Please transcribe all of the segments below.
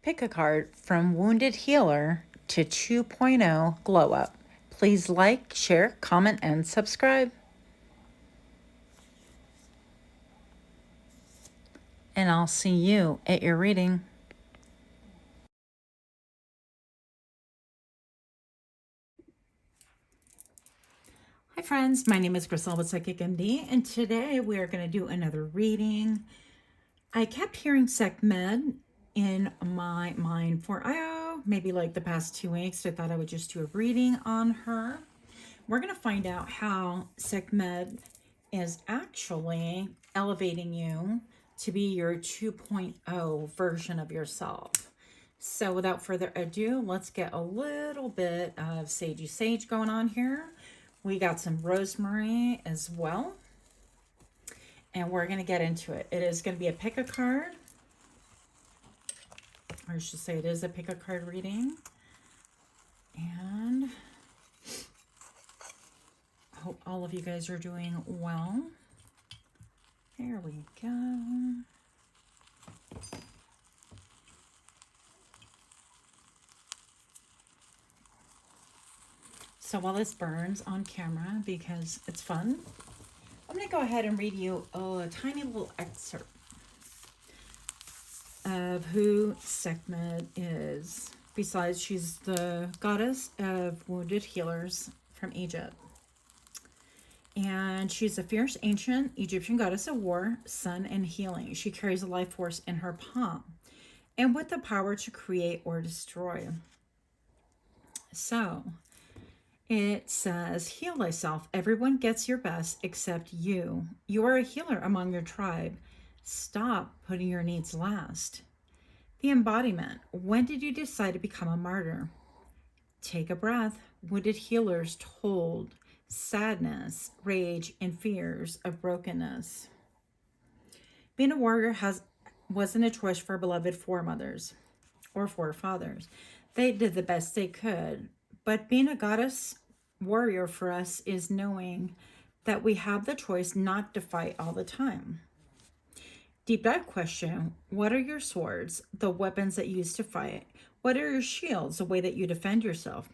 Pick a card from Wounded Healer to 2.0 Glow Up. Please like, share, comment, and subscribe. And I'll see you at your reading. Hi friends, my name is Griselda Psychic MD, and today we are going to do another reading. I kept hearing SecMed in my mind for maybe like the past 2 weeks. I thought I would just do a reading on her. We're going to find out how SecMed is actually elevating you to be your 2.0 version of yourself. So without further ado, let's get a little bit of sagey sage going on here. We got some rosemary as well. And we're going to get into it. It is going to be a pick a card. Or I should say it is a pick a card reading. And I hope all of you guys are doing well. There we go. So while this burns on camera because it's fun, I'm going to go ahead and read you a tiny little excerpt of who SecMed is. Besides, she's the goddess of wounded healers from Egypt. And she's a fierce ancient Egyptian goddess of war, sun, and healing. She carries a life force in her palm and with the power to create or destroy. So it says, heal thyself. Everyone gets your best except you. You are a healer among your tribe. Stop putting your needs last. The embodiment. When did you decide to become a martyr? Take a breath. Wounded healers told sadness, rage, and fears of brokenness. Being a warrior wasn't a choice for beloved foremothers or forefathers. They did the best they could. But being a goddess warrior for us is knowing that we have the choice not to fight all the time. Deep dive question. What are your swords, the weapons that you use to fight? What are your shields, the way that you defend yourself?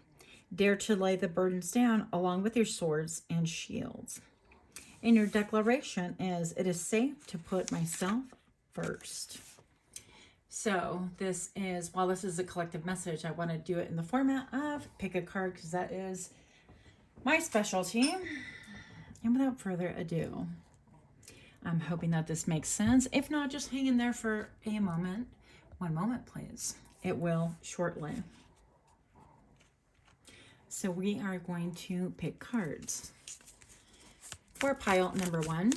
Dare to lay the burdens down along with your swords and shields. And your declaration is, it is safe to put myself first. So this is, while this is a collective message, I want to do it in the format of pick a card because that is my specialty. And without further ado, I'm hoping that this makes sense. If not, just hang in there for a moment. One moment, please. It will shortly. So we are going to pick cards. For pile number 1,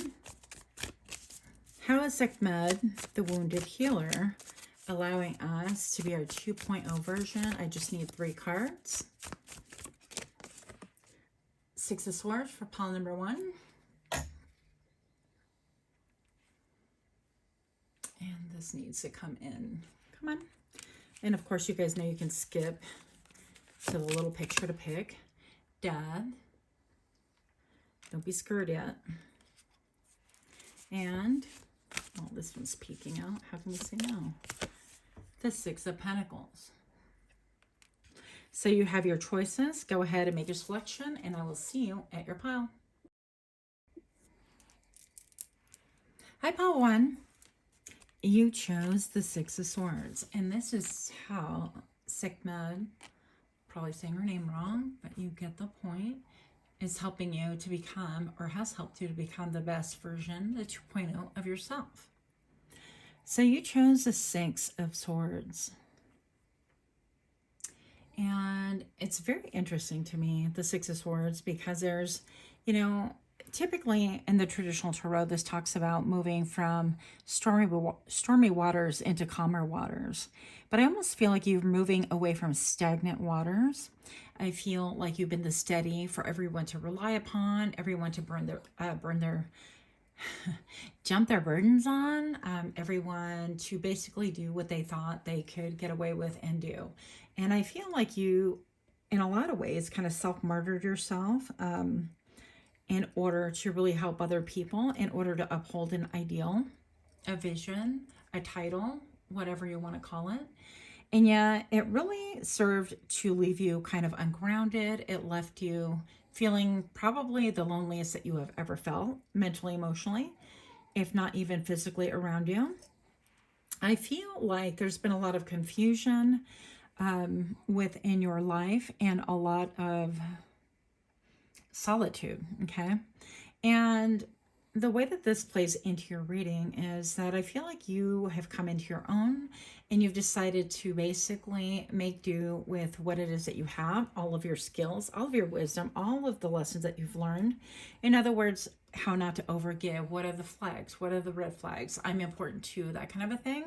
how is SecMed, the wounded healer, allowing us to be our 2.0 version? I just need 3 cards. 6 of Swords for pile number 1. And this needs to come in. Come on. And of course, you guys know you can skip to the little picture to pick. Dad. Don't be scared yet. And, oh, this one's peeking out. How can we say no? The 6 of Pentacles. So you have your choices. Go ahead and make your selection, and I will see you at your pile. Hi, pile 1. You chose the 6 of Swords, and this is how SecMed, probably saying her name wrong, but you get the point, is helping you to become, or has helped you to become the best version, the 2.0 of yourself. So you chose the 6 of Swords. And it's very interesting to me, the 6 of Swords, because there's, typically in the traditional tarot, this talks about moving from stormy waters into calmer waters. But I almost feel like you're moving away from stagnant waters. I feel like you've been the steady for everyone to rely upon, everyone to jump their burdens on, everyone to basically do what they thought they could get away with and do. And I feel like you, in a lot of ways, kind of self-martyred yourself in order to really help other people, in order to uphold an ideal, a vision, a title, whatever you want to call it. And yet it really served to leave you kind of ungrounded. It left you feeling probably the loneliest that you have ever felt, mentally, emotionally, if not even physically around you. I feel like there's been a lot of confusion within your life and a lot of solitude, okay? And the way that this plays into your reading is that I feel like you have come into your own and you've decided to basically make do with what it is that you have, all of your skills, all of your wisdom, all of the lessons that you've learned. In other words, how not to overgive, what are the flags, what are the red flags, I'm important too, that kind of a thing.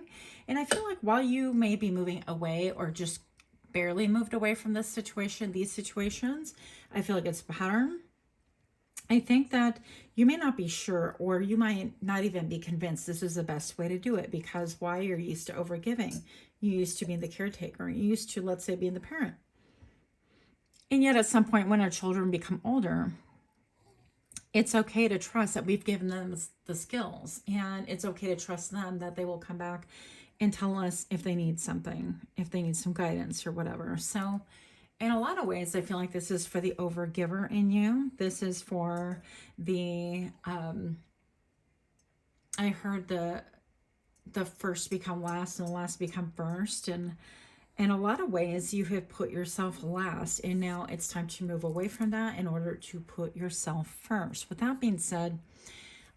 And I feel like while you may be moving away or just barely moved away from this situation, these situations, I feel like it's a pattern. I think that you may not be sure, or you might not even be convinced this is the best way to do it, because why? You're used to overgiving. You used to being the caretaker. You used to, let's say, being the parent. And yet at some point when our children become older, it's okay to trust that we've given them the skills, and it's okay to trust them that they will come back and tell us if they need something, if they need some guidance or whatever. So in a lot of ways, I feel like this is for the overgiver in you. This is for the, I heard the first become last and the last become first. And in a lot of ways, you have put yourself last, and now it's time to move away from that in order to put yourself first. With that being said,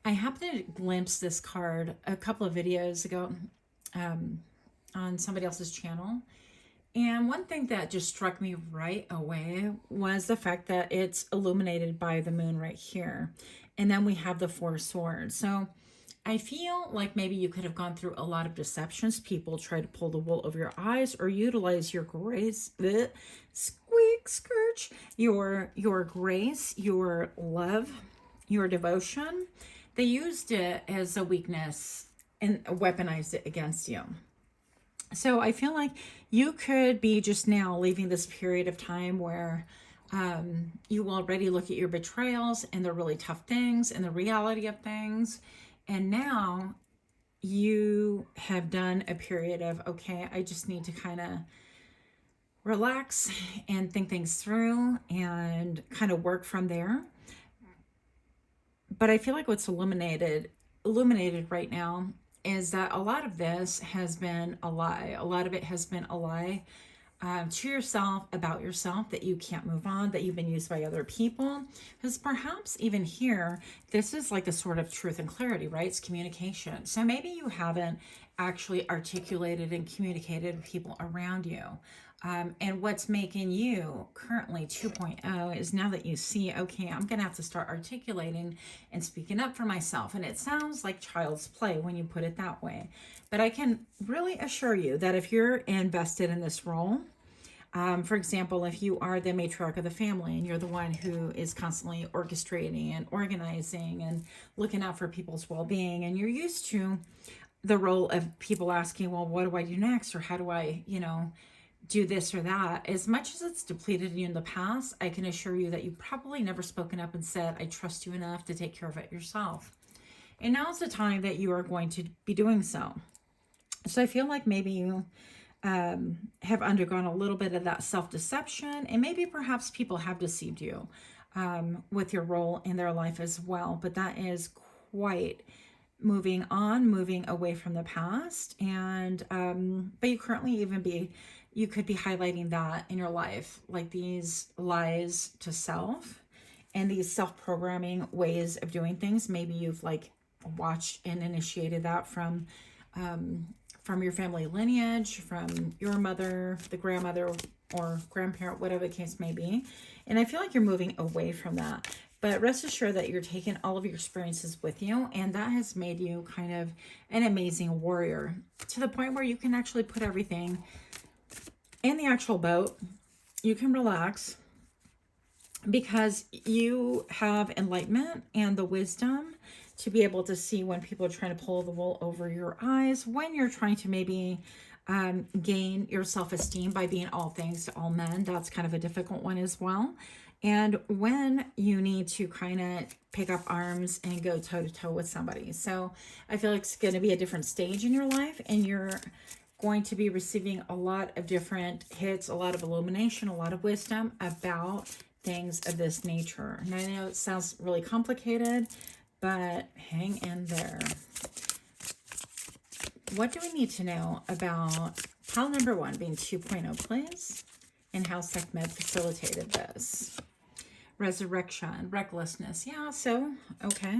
I happened to glimpse this card a couple of videos ago on somebody else's channel. And one thing that just struck me right away was the fact that it's illuminated by the moon right here. And then we have the Four Swords. So I feel like maybe you could have gone through a lot of deceptions. People try to pull the wool over your eyes or utilize your grace, squeak, scourge, your grace, your love, your devotion. They used it as a weakness and weaponized it against you. So I feel like you could be just now leaving this period of time where you already look at your betrayals and the really tough things and the reality of things. And now you have done a period of, okay, I just need to kind of relax and think things through and kind of work from there. But I feel like what's illuminated right now is that a lot of this has been a lie. A lot of it has been a lie to yourself, about yourself, that you can't move on, that you've been used by other people. Because perhaps even here, this is like the sort of truth and clarity, right? It's communication. So maybe you haven't actually articulated and communicated with people around you. And what's making you currently 2.0 is now that you see, okay, I'm going to have to start articulating and speaking up for myself. And it sounds like child's play when you put it that way. But I can really assure you that if you're invested in this role, for example, if you are the matriarch of the family and you're the one who is constantly orchestrating and organizing and looking out for people's well-being, and you're used to the role of people asking, well, what do I do next? Or how do I, do this or that? As much as it's depleted you in the past, I can assure you that you've probably never spoken up and said, I trust you enough to take care of it yourself. And now's the time that you are going to be doing so. So I feel like maybe you have undergone a little bit of that self-deception, and maybe perhaps people have deceived you with your role in their life as well. But that is quite moving on, moving away from the past. And but you could be highlighting that in your life, like these lies to self and these self-programming ways of doing things. Maybe you've like watched and initiated that from your family lineage, from your mother, the grandmother or grandparent, whatever the case may be. And I feel like you're moving away from that. But rest assured that you're taking all of your experiences with you, and that has made you kind of an amazing warrior, to the point where you can actually put everything in the actual boat. You can relax because you have enlightenment and the wisdom to be able to see when people are trying to pull the wool over your eyes, when you're trying to maybe gain your self-esteem by being all things to all men. That's kind of a difficult one as well. And when you need to kind of pick up arms and go toe to toe with somebody. So I feel like it's going to be a different stage in your life, and you're going to be receiving a lot of different hits, a lot of illumination, a lot of wisdom about things of this nature. And I know it sounds really complicated, but hang in there. What do we need to know about pile number 1 being 2.0, please? And how SecMed facilitated this. Resurrection, recklessness. Yeah, so, okay.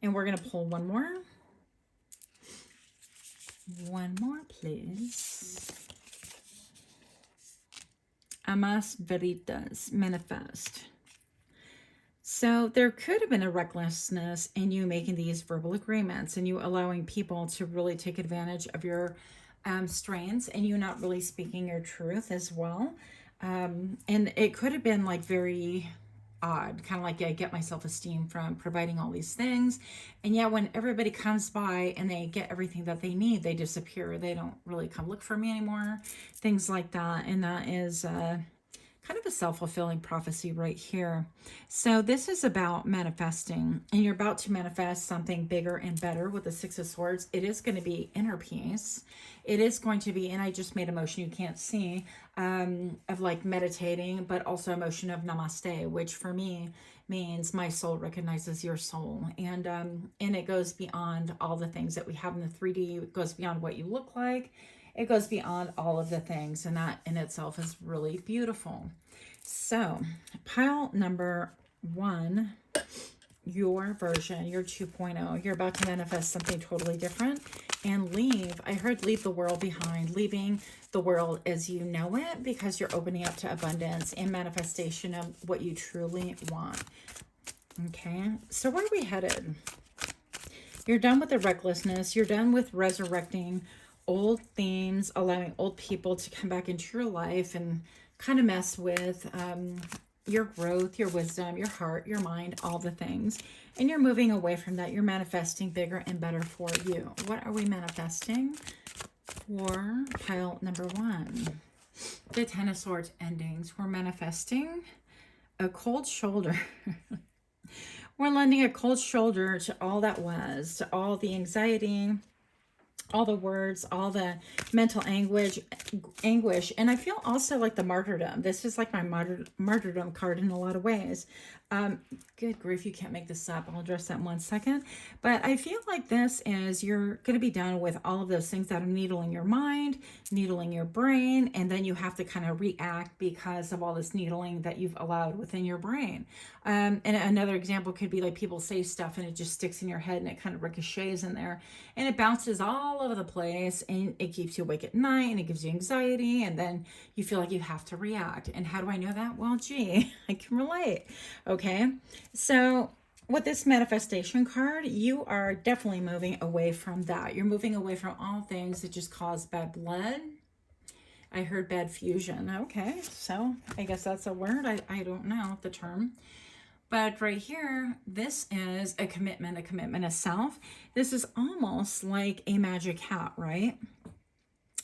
And we're going to pull one more. One more, please. Amas veritas, manifest. So there could have been a recklessness in you making these verbal agreements and you allowing people to really take advantage of your strains and you not really speaking your truth as well. And it could have been like very odd, kind of like I get my self-esteem from providing all these things, and yet when everybody comes by and they get everything that they need, they disappear. They don't really come look for me anymore, things like that. And that is kind of a self-fulfilling prophecy right here. So this is about manifesting, and you're about to manifest something bigger and better with the Six of Swords. It is going to be inner peace. It is going to be, and I just made a motion you can't see, of like meditating, but also a motion of namaste, which for me means my soul recognizes your soul. And it goes beyond all the things that we have in the 3D. It goes beyond what you look like. It goes beyond all of the things, and that in itself is really beautiful. So, pile number 1, your version, your 2.0, you're about to manifest something totally different and leave. I heard leave the world behind, leaving the world as you know it, because you're opening up to abundance and manifestation of what you truly want. Okay, so where are we headed? You're done with the recklessness. You're done with resurrecting old themes, allowing old people to come back into your life and kind of mess with your growth, your wisdom, your heart, your mind, all the things. And you're moving away from that. You're manifesting bigger and better for you. What are we manifesting for pile number 1? The Ten of Swords endings. We're manifesting a cold shoulder. We're lending a cold shoulder to all that was, to all the anxiety, all the words, all the mental anguish. And I feel also like the martyrdom. This is like my martyrdom card in a lot of ways. Good grief, you can't make this up. I'll address that in 1 second. But I feel like this is, you're going to be done with all of those things that are needling your mind, needling your brain, and then you have to kind of react because of all this needling that you've allowed within your brain. And another example could be like people say stuff and it just sticks in your head and it kind of ricochets in there and it bounces all over the place and it keeps you awake at night and it gives you anxiety, and then you feel like you have to react. And how do I know that? Well, gee, I can relate. Okay, so with this manifestation card, you are definitely moving away from that. You're moving away from all things that just cause bad blood. I heard bad fusion. Okay, so I guess that's a word. I don't know the term. But right here, this is a commitment of self. This is almost like a magic hat, right?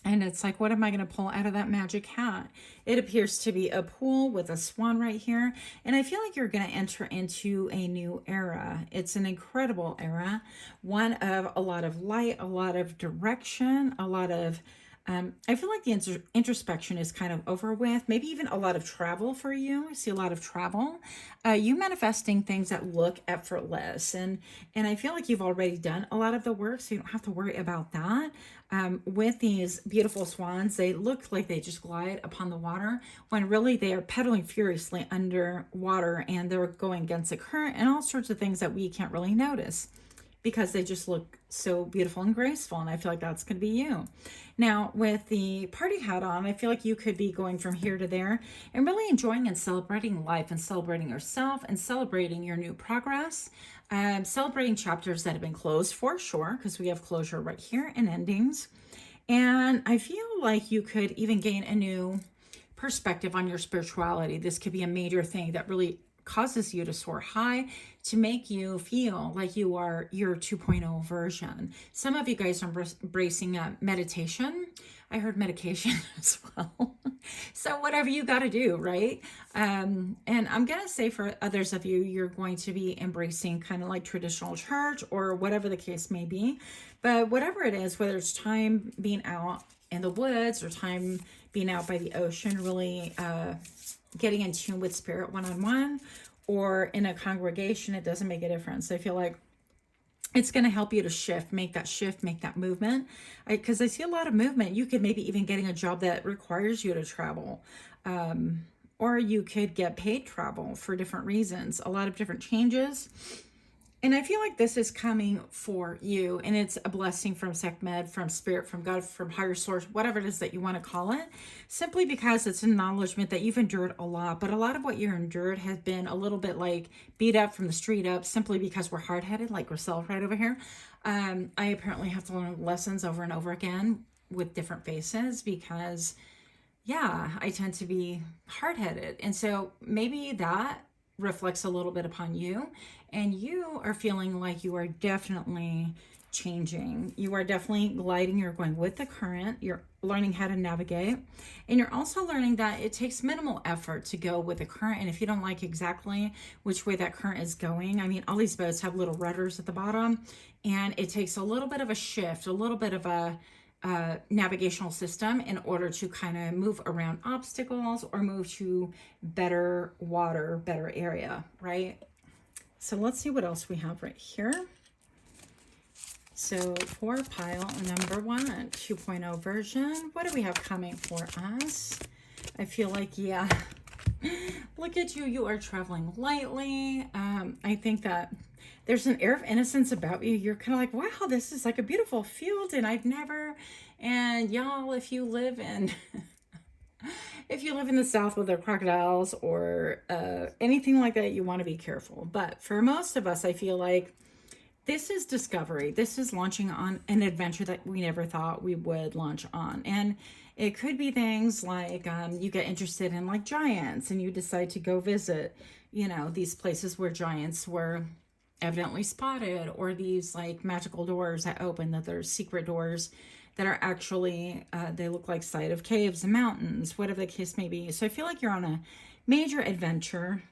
And it's like, what am I going to pull out of that magic hat? It appears to be a pool with a swan right here. And I feel like you're going to enter into a new era. It's an incredible era. One of a lot of light, a lot of direction, a lot of I feel like the introspection is kind of over with. Maybe even a lot of travel for you. I see a lot of travel. You manifesting things that look effortless. And I feel like you've already done a lot of the work, so you don't have to worry about that. With these beautiful swans, they look like they just glide upon the water when really they are pedaling furiously underwater and they're going against the current and all sorts of things that we can't really notice, because they just look so beautiful and graceful. And I feel like that's going to be you. Now, with the party hat on, I feel like you could be going from here to there and really enjoying and celebrating life and celebrating yourself and celebrating your new progress. Celebrating chapters that have been closed for sure, because we have closure right here and endings. And I feel like you could even gain a new perspective on your spirituality. This could be a major thing that really causes you to soar high, to make you feel like you are your 2.0 version. Some of you guys are embracing meditation. I heard medication as well. So whatever you got to do, right? And I'm going to say for others of you, you're going to be embracing kind of like traditional church or whatever the case may be. But whatever it is, whether it's time being out in the woods or time being out by the ocean, really getting in tune with spirit one-on-one, or in a congregation, it doesn't make a difference. I feel like it's going to help you to make that movement. Because I see a lot of movement. You could maybe even getting a job that requires you to travel. Or you could get paid travel for different reasons, a lot of different changes. And I feel like this is coming for you, and it's a blessing from Sekhmet, from spirit, from God, from higher source, whatever it is that you want to call it, simply because it's an acknowledgement that you've endured a lot. But a lot of what you endured has been a little bit like beat up from the street up, simply because we're hard-headed, like Griselda right over here. I apparently have to learn lessons over and over again with different faces, because yeah, I tend to be hard-headed. And so maybe that reflects a little bit upon you, and you are feeling like you are definitely changing. You are definitely gliding. You're going with the current. You're learning how to navigate, and you're also learning that it takes minimal effort to go with the current. And if you don't like exactly which way that current is going, I mean, all these boats have little rudders at the bottom, and it takes a little bit of a shift, a little bit of a navigational system in order to kind of move around obstacles or move to better water, better area, right? So let's see what else we have right here. So for pile number 1, 2.0 version, what do we have coming for us? I feel like, yeah, look at you. You are traveling lightly. I think that there's an air of innocence about you. You're kind of like, wow, this is like a beautiful field, and I've never. And y'all, if you live in the South with the crocodiles or anything like that, you want to be careful. But for most of us, I feel like this is discovery. This is launching on an adventure that we never thought we would launch on. And it could be things like you get interested in like giants, and you decide to go visit, these places where giants were evidently spotted, or these like magical doors that open, that there's secret doors that are actually, they look like side of caves and mountains, whatever the case may be. So I feel like you're on a major adventure,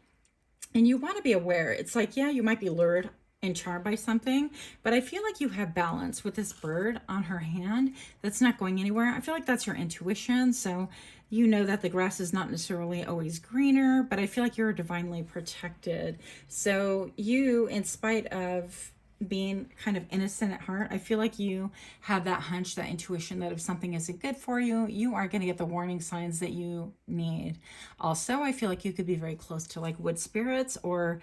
and you want to be aware. It's like, yeah, you might be lured and charmed by something, but I feel like you have balance with this bird on her hand that's not going anywhere. I feel like that's your intuition. So you know that the grass is not necessarily always greener, but I feel like you're divinely protected. So you, in spite of being kind of innocent at heart, I feel like you have that hunch, that intuition, that if something isn't good for you, you are going to get the warning signs that you need. Also, I feel like you could be very close to like wood spirits or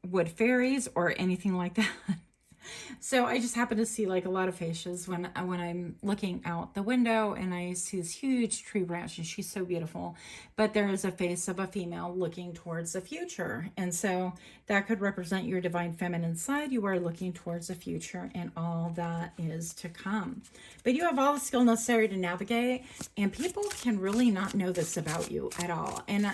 wood fairies or anything like that. So I just happen to see like a lot of faces when I'm looking out the window, and I see this huge tree branch, and she's so beautiful, but there is a face of a female looking towards the future. And so that could represent your divine feminine side. You are looking towards the future and all that is to come, but you have all the skill necessary to navigate, and people can really not know this about you at all. And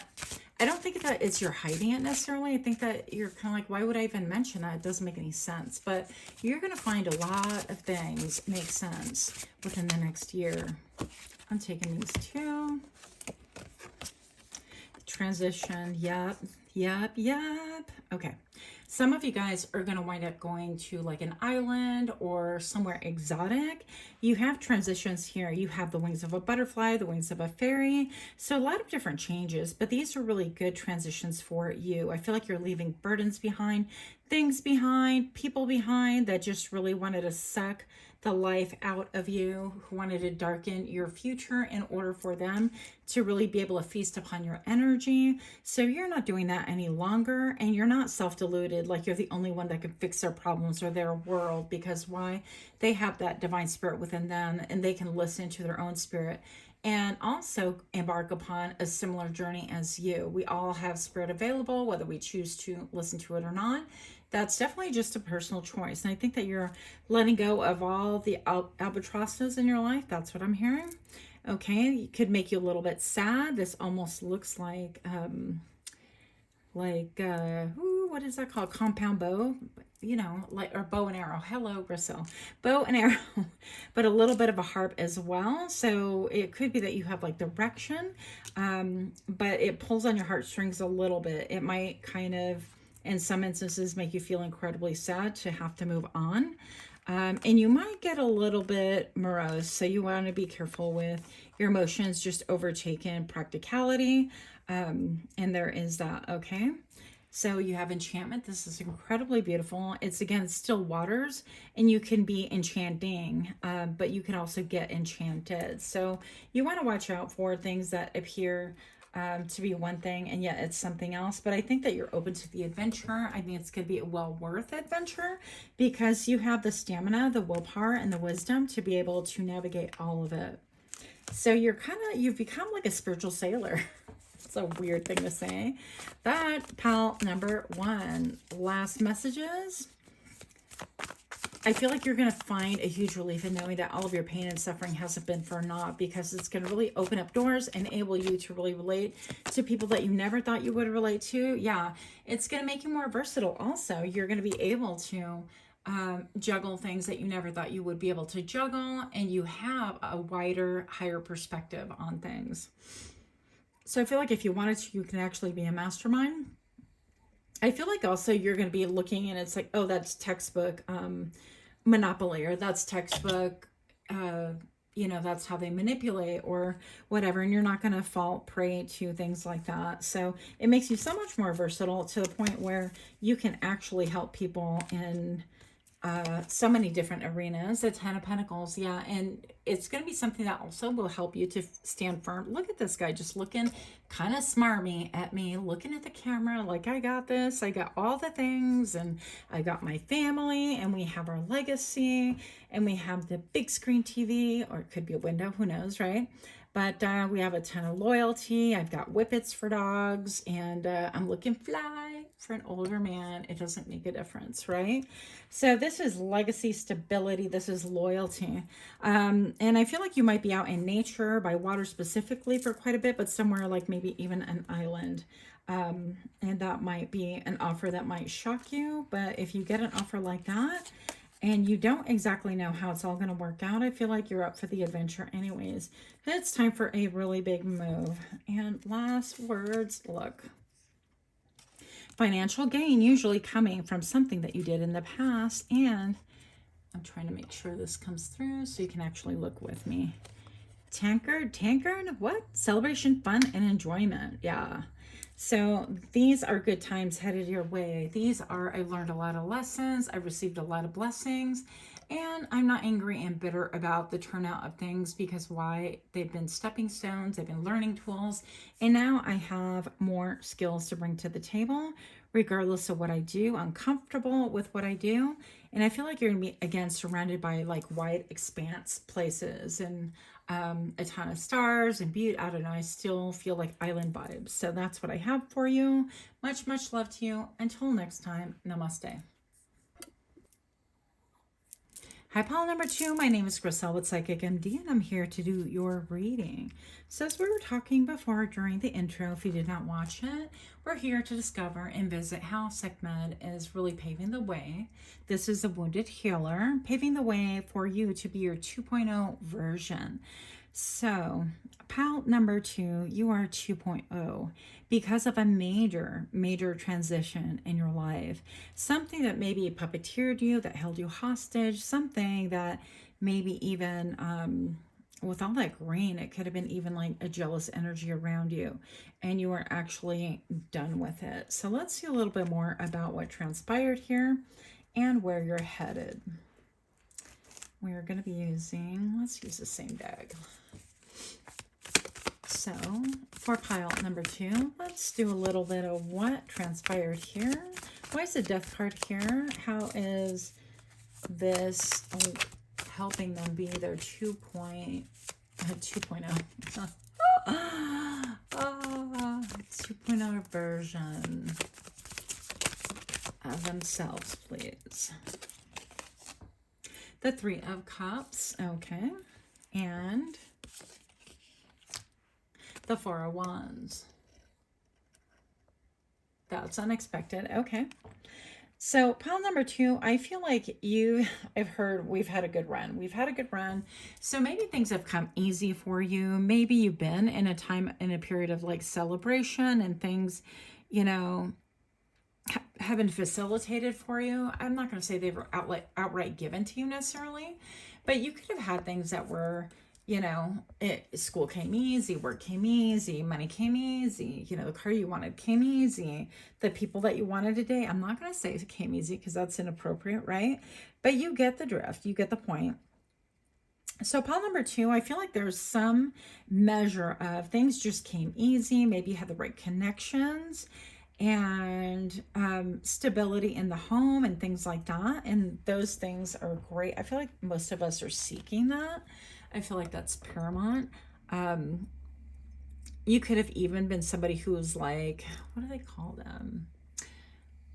I don't think that it's you're hiding it necessarily. I think that you're kind of like, why would I even mention that? It doesn't make any sense. But you're going to find a lot of things make sense within the next year. I'm taking these two. Transition. Yep. Okay. Some of you guys are going to wind up going to like an island or somewhere exotic. You have transitions here. You have the wings of a butterfly, the wings of a fairy. So a lot of different changes, but these are really good transitions for you. I feel like you're leaving burdens behind, things behind, people behind that just really wanted to suck the life out of you, who wanted to darken your future in order for them to really be able to feast upon your energy. So you're not doing that any longer, and you're not self-deluded like you're the only one that can fix their problems or their world, because why? They have that divine spirit within them, and they can listen to their own spirit and also embark upon a similar journey as you. We all have spirit available, whether we choose to listen to it or not. That's definitely just a personal choice. And I think that you're letting go of all the albatrosses in your life. That's what I'm hearing. Okay, it could make you a little bit sad. This almost looks like what is that called? Compound bow, like, or bow and arrow. Hello, Grisel. Bow and arrow, but a little bit of a harp as well. So it could be that you have like direction, but it pulls on your heartstrings a little bit. It might kind of, in some instances, make you feel incredibly sad to have to move on. And you might get a little bit morose, so you want to be careful with your emotions just overtaking practicality. And there is that, okay? So you have enchantment. This is incredibly beautiful. It's, again, still waters, and you can be enchanting, but you can also get enchanted. So you want to watch out for things that appear to be one thing and yet it's something else. But I think that you're open to the adventure. I think it's going to be a well worth adventure because you have the stamina, the willpower, and the wisdom to be able to navigate all of it. So you've become like a spiritual sailor. It's a weird thing to say. That, pal number one. Last messages. I feel like you're going to find a huge relief in knowing that all of your pain and suffering hasn't been for naught, because it's going to really open up doors and enable you to really relate to people that you never thought you would relate to. Yeah, it's going to make you more versatile also. You're going to be able to juggle things that you never thought you would be able to juggle, and you have a wider, higher perspective on things. So I feel like if you wanted to, you can actually be a mastermind. I feel like also you're going to be looking and it's like, oh, that's textbook Monopoly, or that's textbook, that's how they manipulate or whatever. And you're not going to fall prey to things like that. So it makes you so much more versatile to the point where you can actually help people in so many different arenas. The Ten of Pentacles, yeah, and it's going to be something that also will help you to stand firm. Look at this guy just looking kind of smarmy at me, looking at the camera like, I got this, I got all the things, and I got my family, and we have our legacy, and we have the big screen TV, or it could be a window, who knows, right? But we have a ton of loyalty. I've got whippets for dogs, and I'm looking fly for an older man. It doesn't make a difference, right? So this is legacy, stability. This is loyalty. And I feel like you might be out in nature, by water specifically, for quite a bit, but somewhere like maybe even an island. And that might be an offer that might shock you. But if you get an offer like that, and you don't exactly know how it's all going to work out, I feel like you're up for the adventure anyways. It's time for a really big move. And last words, look. Financial gain usually coming from something that you did in the past. And I'm trying to make sure this comes through so you can actually look with me. Tankard, what? Celebration, fun, and enjoyment. Yeah. So these are good times headed your way. I've learned a lot of lessons. I've received a lot of blessings, and I'm not angry and bitter about the turnout of things, because why? They've been stepping stones, they've been learning tools, and now I have more skills to bring to the table. Regardless of what I do, I'm comfortable with what I do, and I feel like you're gonna be, again, surrounded by like wide expanse places and a ton of stars and beauty. I don't know, I still feel like island vibes. So that's what I have for you. Much, much love to you. Until next time, namaste. Hi, pile number 2. My name is Griselle with Psychic MD, and I'm here to do your reading. So as we were talking before during the intro, if you did not watch it, we're here to discover and visit how SecMed is really paving the way. This is a wounded healer, paving the way for you to be your 2.0 version. So, pile number 2, you are 2.0 because of a major, major transition in your life. Something that maybe puppeteered you, that held you hostage, something that maybe even with all that rain, it could have been even like a jealous energy around you, and you are actually done with it. So let's see a little bit more about what transpired here and where you're headed. We're going to be let's use the same deck. So for pile number 2, let's do a little bit of what transpired here. Why is the Death card here? How is this helping them be their 2.0 2.0 version of themselves, please? The 3 of Cups, okay, and the 4 of Wands. That's unexpected, okay. So pile number 2, I feel like I've heard we've had a good run. We've had a good run. So maybe things have come easy for you. Maybe you've been in a period of like celebration and things, have been facilitated for you. I'm not going to say they were outright given to you necessarily, but you could have had things that were, school came easy, work came easy, money came easy, the car you wanted came easy, the people that you wanted to date. I'm not going to say it came easy because that's inappropriate, right? But you get the drift, you get the point. So pile number 2, I feel like there's some measure of things just came easy. Maybe you had the right connections and stability in the home and things like that. And those things are great. I feel like most of us are seeking that. I feel like that's paramount. You could have even been somebody who was like, what do they call them?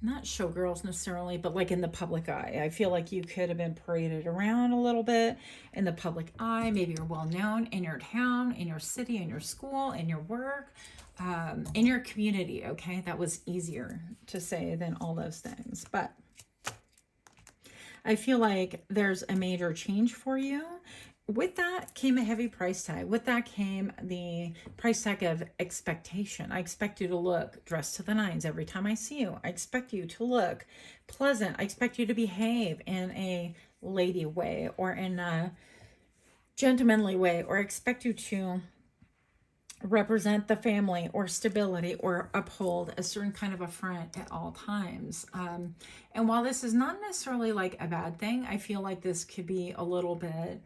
Not showgirls necessarily, but like in the public eye. I feel like you could have been paraded around a little bit in the public eye. Maybe you're well known in your town, in your city, in your school, in your work, in your community. Okay, that was easier to say than all those things. But I feel like there's a major change for you. With that came a heavy price tag. With that came the price tag of expectation. I expect you to look dressed to the nines every time I see you. I expect you to look pleasant. I expect you to behave in a lady way or in a gentlemanly way, or I expect you to represent the family or stability or uphold a certain kind of a front at all times. And while this is not necessarily like a bad thing, I feel like this could be a little bit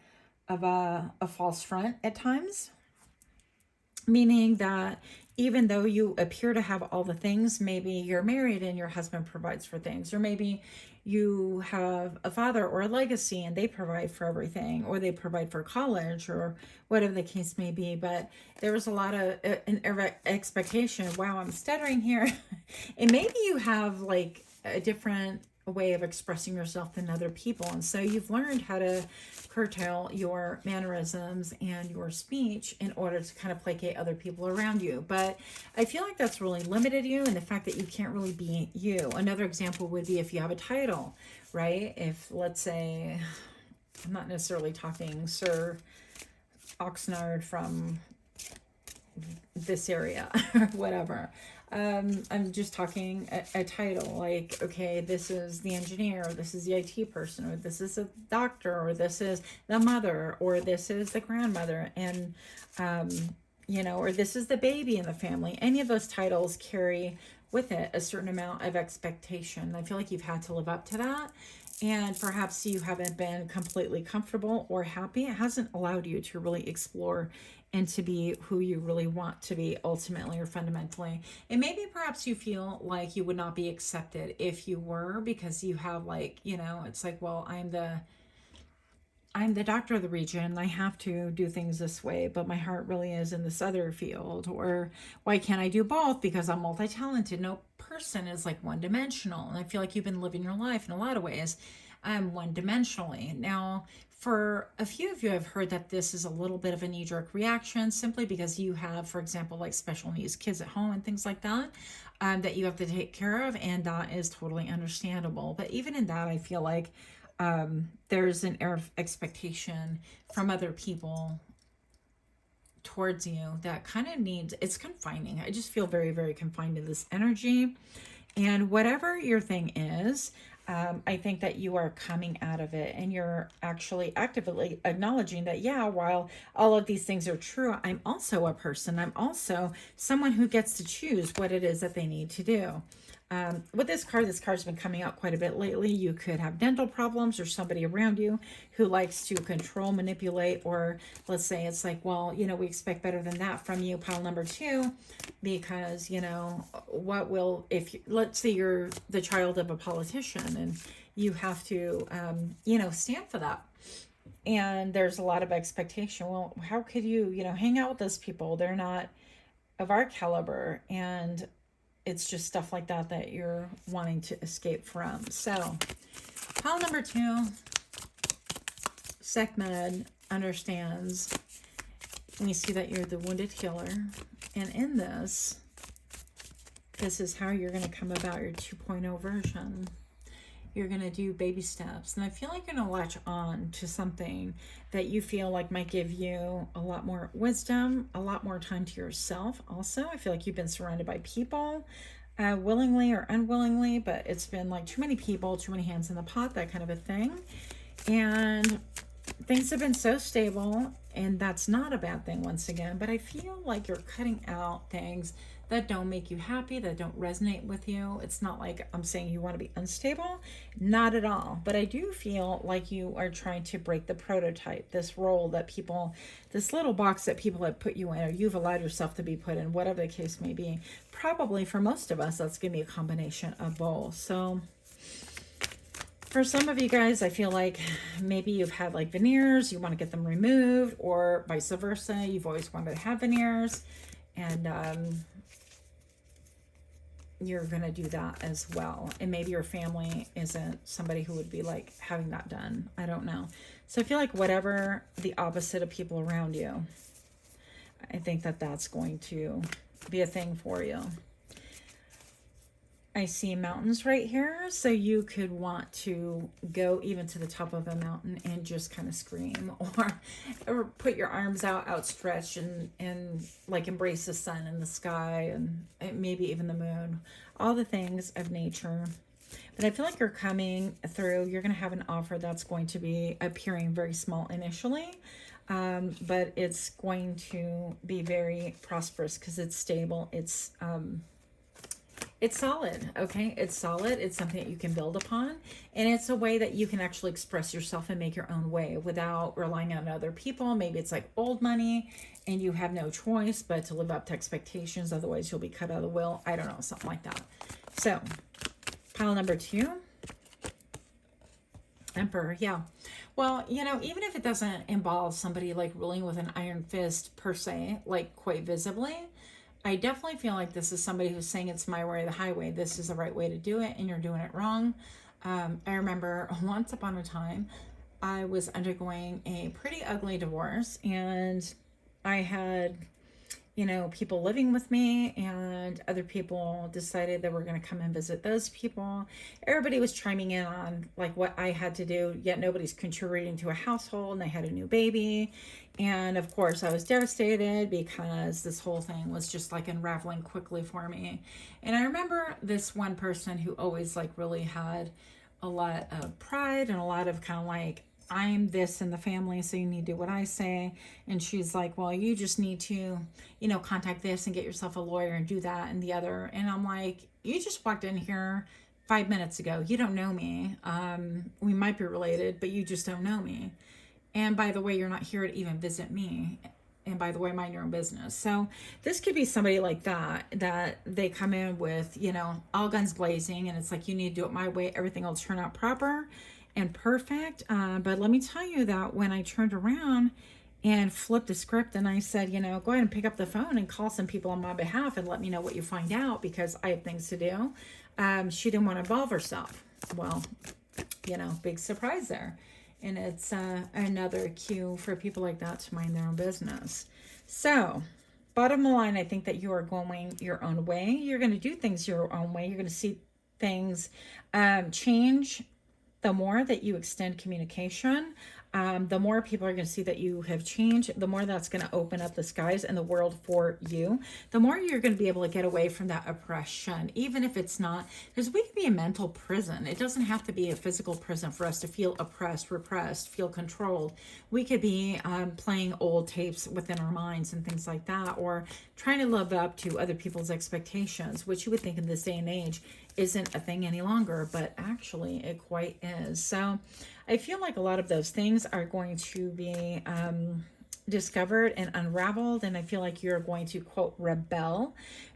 of a false front at times, meaning that even though you appear to have all the things, maybe you're married and your husband provides for things, or maybe you have a father or a legacy and they provide for everything, or they provide for college, or whatever the case may be. But there was a lot of an expectation. Wow, I'm stuttering here. And maybe you have like a different way of expressing yourself than other people, and so you've learned how to curtail your mannerisms and your speech in order to kind of placate other people around you. But I feel like that's really limited you, and the fact that you can't really be you. Another example would be if you have a title, right? If, let's say, I'm not necessarily talking Sir Oxnard from this area or whatever. I'm just talking a title like, okay, this is the engineer, or this is the IT person, or this is a doctor, or this is the mother, or this is the grandmother, and, or this is the baby in the family. Any of those titles carry with it a certain amount of expectation. I feel like you've had to live up to that. And perhaps you haven't been completely comfortable or happy. It hasn't allowed you to really explore and to be who you really want to be ultimately or fundamentally. And maybe perhaps you feel like you would not be accepted if you were, because you have like, it's like, well, I'm the doctor of the region. I have to do things this way, but my heart really is in this other field. Or why can't I do both? Because I'm multi-talented. No person is like one-dimensional. And I feel like you've been living your life in a lot of ways one-dimensionally. Now, for a few of you, I've heard that this is a little bit of a knee-jerk reaction simply because you have, for example, like special needs kids at home and things like that, that you have to take care of. And that is totally understandable. But even in that, I feel like there's an air of expectation from other people towards you that kind of it's confining. I just feel very, very confined to this energy. And whatever your thing is, I think that you are coming out of it and you're actually actively acknowledging that, yeah, while all of these things are true, I'm also a person. I'm also someone who gets to choose what it is that they need to do. With this card's been coming out quite a bit lately. You could have dental problems or somebody around you who likes to control, manipulate, or let's say it's like, well, we expect better than that from you, pile number 2, because, what will, let's say you're the child of a politician and you have to, stand for that. And there's a lot of expectation. Well, how could you, hang out with those people? They're not of our caliber. And it's just stuff like that you're wanting to escape from. So, pile number 2, Sekhmed understands. And you see that you're the wounded healer. And in this is how you're going to come about your 2.0 version. You're going to do baby steps. And I feel like you're going to latch on to something that you feel like might give you a lot more wisdom, a lot more time to yourself. Also, I feel like you've been surrounded by people willingly or unwillingly, but it's been like too many people, too many hands in the pot, that kind of a thing. And things have been so stable, and that's not a bad thing once again, but I feel like you're cutting out things that don't make you happy, that don't resonate with you. It's not like I'm saying you want to be unstable, not at all. But I do feel like you are trying to break the prototype, this role that people, this little box that people have put you in, or you've allowed yourself to be put in, whatever the case may be. Probably for most of us, that's going to be a combination of both. So for some of you guys, I feel like maybe you've had like veneers, you want to get them removed, or vice versa. You've always wanted to have veneers, and you're going to do that as well. And maybe your family isn't somebody who would be like having that done. I don't know. So I feel like whatever the opposite of people around you, I think that that's going to be a thing for you. I see mountains right here, so you could want to go even to the top of a mountain and just kind of scream, or put your arms out outstretched and like embrace the sun and the sky and maybe even the moon, all the things of nature. But I feel like you're coming through. You're going to have an offer that's going to be appearing very small initially, but it's going to be very prosperous because it's stable. It's solid, okay? It's solid. It's something that you can build upon. And it's a way that you can actually express yourself and make your own way without relying on other people. Maybe it's like old money and you have no choice but to live up to expectations. Otherwise, you'll be cut out of the will. I don't know, something like that. So, pile number 2. Emperor, yeah. Well, you know, even if it doesn't involve somebody like ruling with an iron fist per se, like quite visibly, I definitely feel like this is somebody who's saying it's my way or the highway. This is the right way to do it, and you're doing it wrong. I remember once upon a time, I was undergoing a pretty ugly divorce, and I had, you know, people living with me, and other people decided they were going to come and visit those people. Everybody was chiming in on like what I had to do, yet nobody's contributing to a household, and I had a new baby. And of course, I was devastated because this whole thing was just like unraveling quickly for me. And I remember this one person who always like really had a lot of pride and a lot of kind of like, I'm this in the family, so you need to do what I say. And she's like, well, you just need to, you know, contact this and get yourself a lawyer and do that and the other. And I'm like, you just walked in here 5 minutes ago. You don't know me. We might be related, but you just don't know me. And by the way, you're not here to even visit me. And by the way, mind your own business. So this could be somebody like that they come in with, you know, all guns blazing. And it's like, you need to do it my way. Everything will turn out proper and perfect. But let me tell you that when I turned around and flipped the script and I said, you know, go ahead and pick up the phone and call some people on my behalf and let me know what you find out because I have things to do. She didn't want to involve herself. Well, you know, big surprise there. And it's another cue for people like that to mind their own business. So, bottom line, I think that you are going your own way. You're going to do things your own way. You're going to see things change the more that you extend communication. The more people are going to see that you have changed, the more that's going to open up the skies and the world for you. The more you're going to be able to get away from that oppression, even if it's not, because we can be a mental prison. It doesn't have to be a physical prison for us to feel oppressed, repressed, feel controlled. We could be playing old tapes within our minds and things like that, or trying to live up to other people's expectations, which you would think in this day and age isn't a thing any longer, but actually it quite is. So I feel like a lot of those things are going to be discovered and unraveled, and I feel like you're going to, quote, rebel,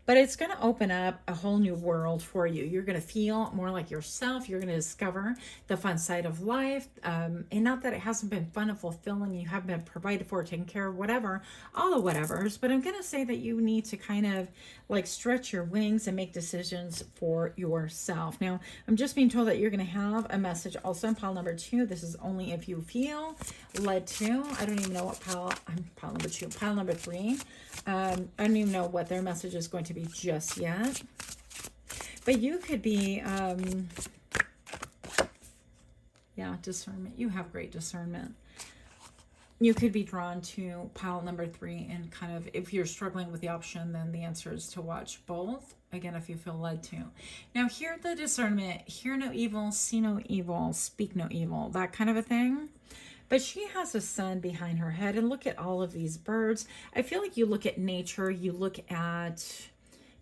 but it's going to open up a whole new world for you. You're going to feel more like yourself. You're going to discover the fun side of life, and not that it hasn't been fun and fulfilling. You haven't been provided for, taken care of, whatever, all the whatevers, but I'm going to say that you need to kind of like stretch your wings and make decisions for yourself. Now, I'm just being told that you're going to have a message also in pile number 2. This is only if you feel led to. I don't even know what pile, I'm pile number 2, pile number 3. I don't even know what their message is going to be just yet. But you could be, yeah, discernment. You have great discernment. You could be drawn to pile number 3, and kind of, if you're struggling with the option, then the answer is to watch both. Again, if you feel led to. Now, hear the discernment, hear no evil, see no evil, speak no evil, that kind of a thing. But she has a sun behind her head, and look at all of these birds. I feel like you look at nature, you look at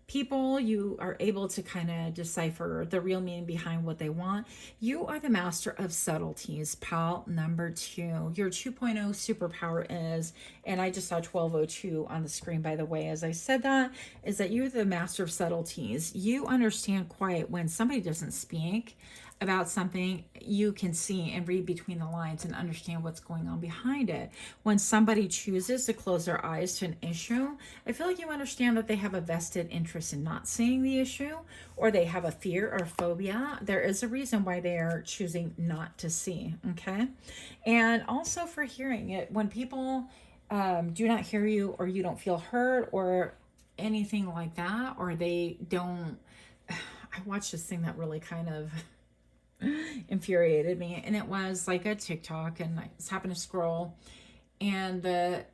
people, you are able to kind of decipher the real meaning behind what they want. You are the master of subtleties, pal number 2. Your 2.0 superpower is, and I just saw 1202 on the screen, by the way, as I said that, is that you're the master of subtleties. You understand quiet when somebody doesn't speak about something. You can see and read between the lines and understand what's going on behind it. When somebody chooses to close their eyes to an issue, I feel like you understand that they have a vested interest in not seeing the issue, or they have a fear or phobia. There is a reason why they are choosing not to see, okay? And also for hearing it, when people do not hear you, or you don't feel heard, or anything like that, or they don't... I watched this thing that really kind of infuriated me, and it was like a TikTok, and I just happened to scroll, and the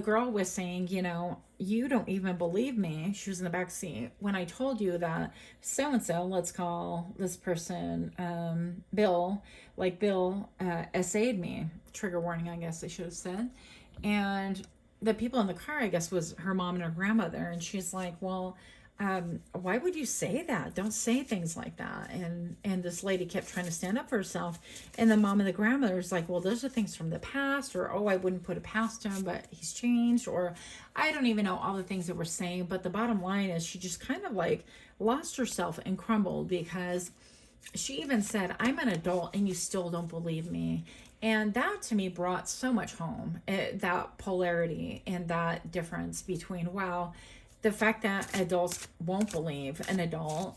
girl was saying, you know, you don't even believe me. She was in the back seat when I told you that so and so, let's call this person Bill, like Bill essayed me. Trigger warning, I guess I should have said. And the people in the car, I guess, was her mom and her grandmother, and she's like, well, why would you say that? Don't say things like that. And this lady kept trying to stand up for herself, and the mom and the grandmother was like, well, those are things from the past, or, oh, I wouldn't put it past him, but he's changed, or I don't even know all the things that we're saying. But the bottom line is, she just kind of like lost herself and crumbled, because she even said, I'm an adult and you still don't believe me. And that to me brought so much home, that polarity and that difference between, wow, the fact that adults won't believe an adult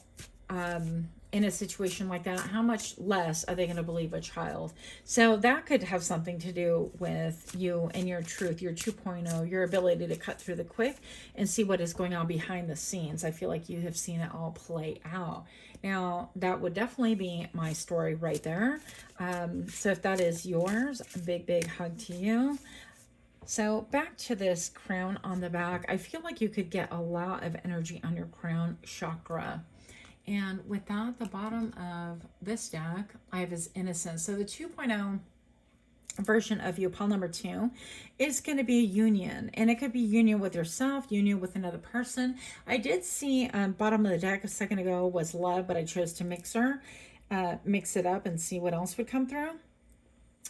in a situation like that, how much less are they going to believe a child? So that could have something to do with you and your truth, your 2.0, your ability to cut through the quick and see what is going on behind the scenes. I feel like you have seen it all play out. Now, that would definitely be my story right there. So if that is yours, a big, big hug to you. So back to this crown on the back, I feel like you could get a lot of energy on your crown chakra. And with that, the bottom of this deck, I have is innocence. So the 2.0 version of you, pile number 2, is going to be a union. And it could be union with yourself, union with another person. I did see bottom of the deck a second ago was love, but I chose to mix it up and see what else would come through.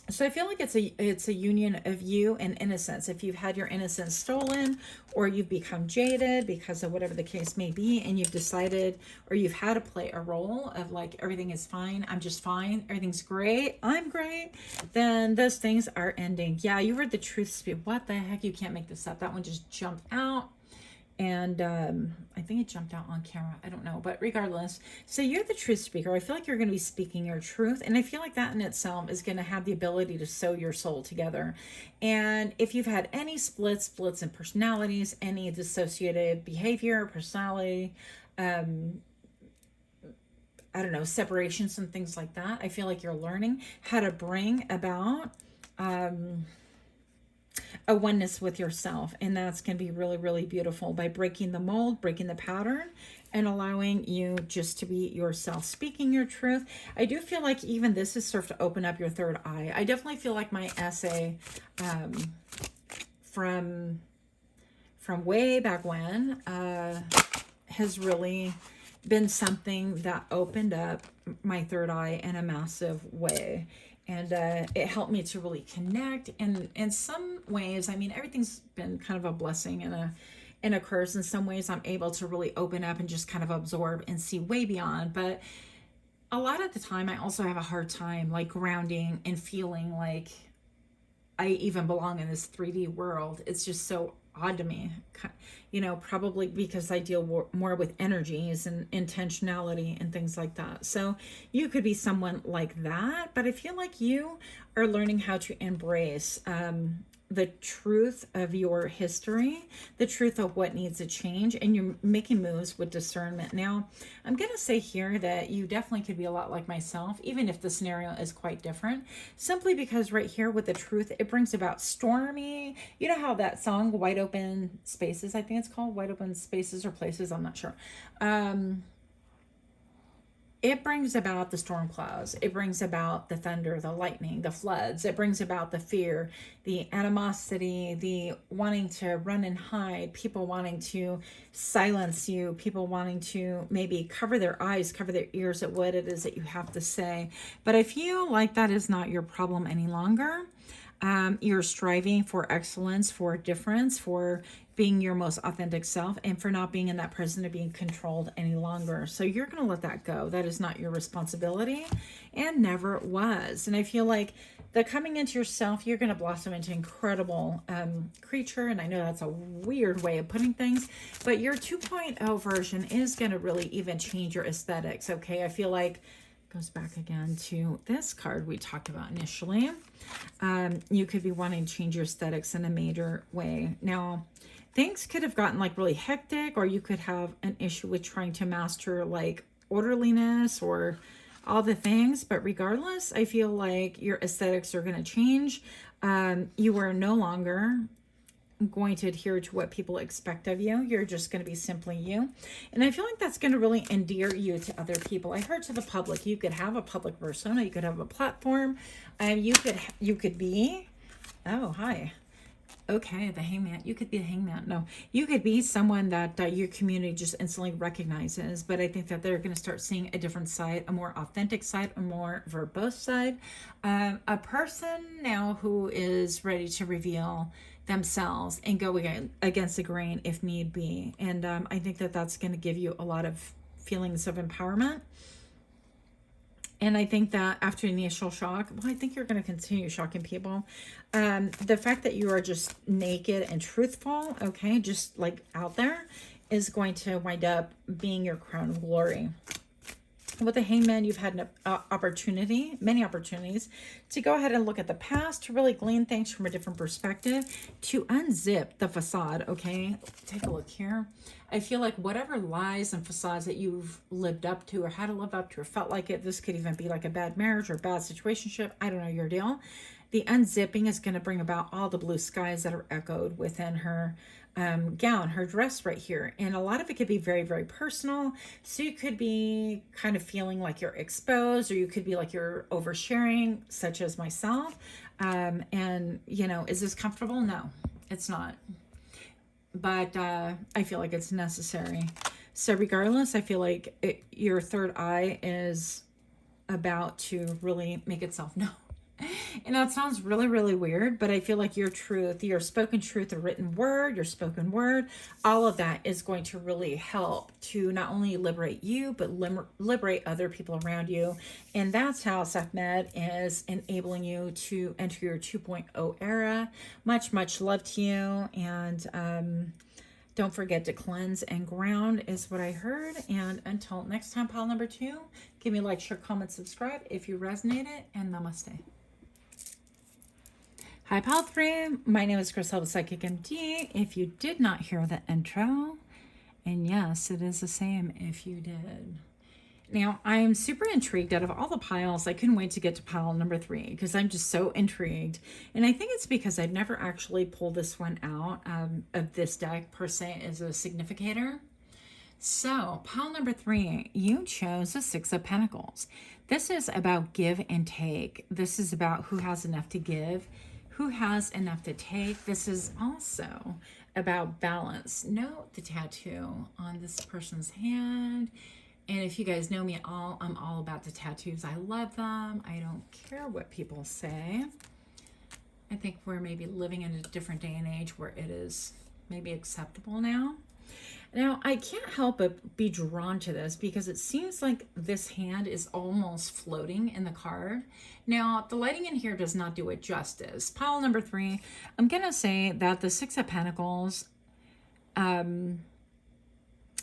So I feel like it's a union of you and innocence. If you've had your innocence stolen, or you've become jaded because of whatever the case may be, and you've decided, or you've had to play a role of like, everything is fine, I'm just fine, everything's great, I'm great, then those things are ending. Yeah, you heard the truth speak. What the heck? You can't make this up. That one just jumped out. And I think it jumped out on camera. I don't know. But regardless, so you're the truth speaker. I feel like you're going to be speaking your truth. And I feel like that in itself is going to have the ability to sew your soul together. And if you've had any splits in personalities, any dissociative behavior, personality, I don't know, separations and things like that, I feel like you're learning how to bring about a oneness with yourself, and that's going to be really, really beautiful by breaking the mold, breaking the pattern, and allowing you just to be yourself, speaking your truth. I do feel like even this is sort of to open up your third eye. I definitely feel like my essay from way back when has really been something that opened up my third eye in a massive way. And it helped me to really connect. And in some ways, I mean, everything's been kind of a blessing and a curse. In some ways, I'm able to really open up and just kind of absorb and see way beyond. But a lot of the time, I also have a hard time like grounding and feeling like I even belong in this 3D world. It's just so odd to me, you know, probably because I deal more with energies and intentionality and things like that. So you could be someone like that, but I feel like you are learning how to embrace the truth of your history, the truth of what needs to change, and you're making moves with discernment. Now, I'm going to say here that you definitely could be a lot like myself, even if the scenario is quite different, simply because right here with the truth, it brings about stormy. You know how that song, Wide Open Spaces, I think it's called Wide Open Spaces or Places, I'm not sure. It brings about the storm clouds. It brings about the thunder, the lightning, the floods. It brings about the fear, the animosity, the wanting to run and hide, people wanting to silence you, people wanting to maybe cover their eyes, cover their ears at what it is that you have to say. But I feel like that is not your problem any longer. You're striving for excellence, for difference, for being your most authentic self, and for not being in that prison of being controlled any longer. So you're going to let that go. That is not your responsibility and never was. And I feel like the coming into yourself, you're going to blossom into incredible creature. And I know that's a weird way of putting things, but your 2.0 version is going to really even change your aesthetics. Okay. I feel like goes back again to this card we talked about initially. You could be wanting to change your aesthetics in a major way. Now, things could have gotten like really hectic, or you could have an issue with trying to master like orderliness or all the things. But regardless, I feel like your aesthetics are going to change. You are no longer going to adhere to what people expect of you. You're just going to be simply you. And I feel like that's going to really endear you to other people. I heard to the public. You could have a public persona. You could have a platform. You could be, oh, hi. Okay, the hangman. You could be the hangman. No, you could be someone that your community just instantly recognizes. But I think that they're going to start seeing a different side, a more authentic side, a more verbose side. A person now who is ready to reveal themselves and go against the grain if need be. And I think that that's going to give you a lot of feelings of empowerment. And I think that after initial shock, well, I think you're going to continue shocking people. The fact that you are just naked and truthful, okay, just like out there, is going to wind up being your crown of glory. With the hangman, you've had an opportunity, many opportunities, to go ahead and look at the past, to really glean things from a different perspective, to unzip the facade, okay? Take a look here. I feel like whatever lies and facades that you've lived up to or had to live up to or felt like it, this could even be like a bad marriage or a bad situationship, I don't know your deal. The unzipping is going to bring about all the blue skies that are echoed within her gown, her dress right here. And a lot of it could be very, very personal. So you could be kind of feeling like you're exposed, or you could be like you're oversharing, such as myself. And, you know, is this comfortable? No, it's not. But I feel like it's necessary. So regardless, I feel like your third eye is about to really make itself known. And that sounds really, really weird, but I feel like your truth, your spoken truth, the written word, your spoken word, all of that is going to really help to not only liberate you, but liberate other people around you. And that's how Sekhmet is enabling you to enter your 2.0 era. Much, much love to you. And don't forget to cleanse and ground is what I heard. And until next time, pile number 2, give me a like, share, comment, subscribe if you resonated, and namaste. Hi, Pile 3. My name is Chris, Psychic MD. If you did not hear the intro, and yes, it is the same if you did. Now, I am super intrigued. Out of all the piles, I couldn't wait to get to pile number 3 because I'm just so intrigued. And I think it's because I'd never actually pulled this one out of this deck per se as a significator. So, pile number 3, you chose the 6 of Pentacles. This is about give and take. This is about who has enough to give, who has enough to take. This is also about balance. Note the tattoo on this person's hand. And if you guys know me at all, I'm all about the tattoos. I love them. I don't care what people say. I think we're maybe living in a different day and age where it is maybe acceptable now. Now, I can't help but be drawn to this because it seems like this hand is almost floating in the card. Now, the lighting in here does not do it justice. Pile number 3, I'm going to say that the 6 of Pentacles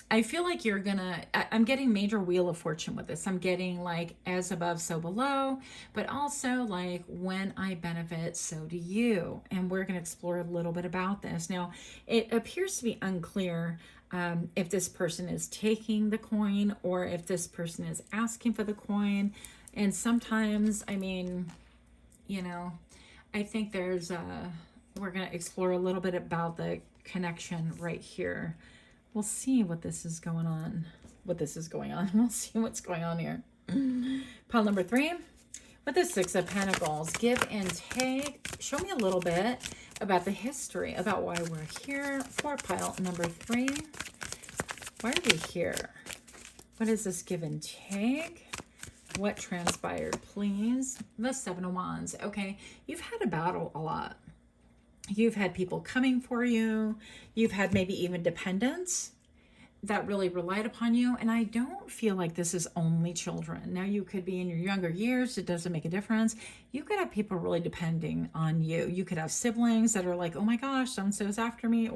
I feel like you're gonna, I'm getting major wheel of fortune with this. I'm getting like as above, so below, but also like when I benefit, so do you. And we're gonna explore a little bit about this. Now, it appears to be unclear if this person is taking the coin or if this person is asking for the coin. And sometimes, I mean, you know, I think there's, we're gonna explore a little bit about the connection right here. We'll see what this is going on. What this is going on. We'll see what's going on here. Pile number 3. With the 6 of Pentacles, give and take. Show me a little bit about the history, about why we're here. For pile number 3. Why are we here? What is this give and take? What transpired, please? The 7 of Wands. Okay, you've had a battle a lot. You've had people coming for you. You've had maybe even dependents that really relied upon you. And I don't feel like this is only children. Now, you could be in your younger years. It doesn't make a difference. You could have people really depending on you. You could have siblings that are like, oh my gosh, so-and-so's after me.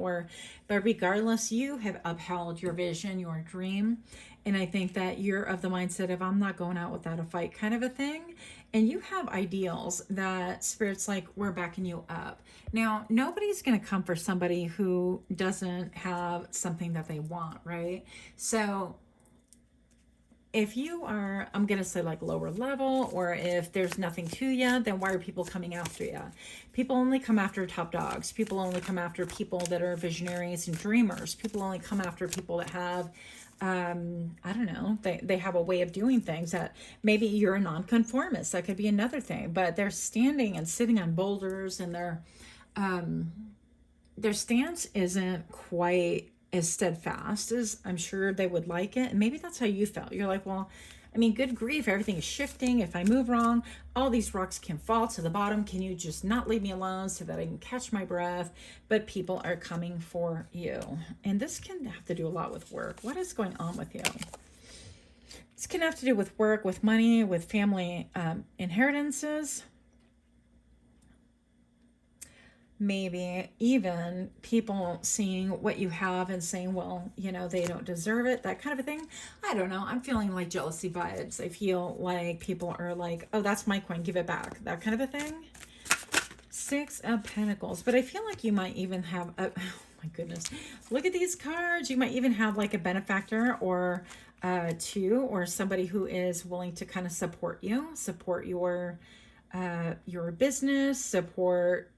But regardless, you have upheld your vision, your dream. And I think that you're of the mindset of, I'm not going out without a fight kind of a thing. And you have ideals that Spirit's like, we're backing you up. Now, nobody's going to come for somebody who doesn't have something that they want, right? So if you are, I'm going to say like lower level, or if there's nothing to you, then why are people coming after you? People only come after top dogs. People only come after people that are visionaries and dreamers. People only come after people that have I don't know, they have a way of doing things that maybe you're a nonconformist. That could be another thing, but they're standing and sitting on boulders, and their stance isn't quite as steadfast as I'm sure they would like it. And maybe that's how you felt. You're like, well, I mean, good grief, everything is shifting. If I move wrong, all these rocks can fall to the bottom. Can you just not leave me alone so that I can catch my breath? But people are coming for you. And this can have to do a lot with work. What is going on with you? This can have to do with work, with money, with family inheritances. Maybe even people seeing what you have and saying, well, you know, they don't deserve it, that kind of a thing. I don't know. I'm feeling like jealousy vibes. I feel like people are like, oh, that's my coin, give it back, that kind of a thing. 6 of Pentacles. But I feel like you might even have a, oh my goodness, look at these cards. You might even have like a benefactor or two, or somebody who is willing to kind of support you, support your business, support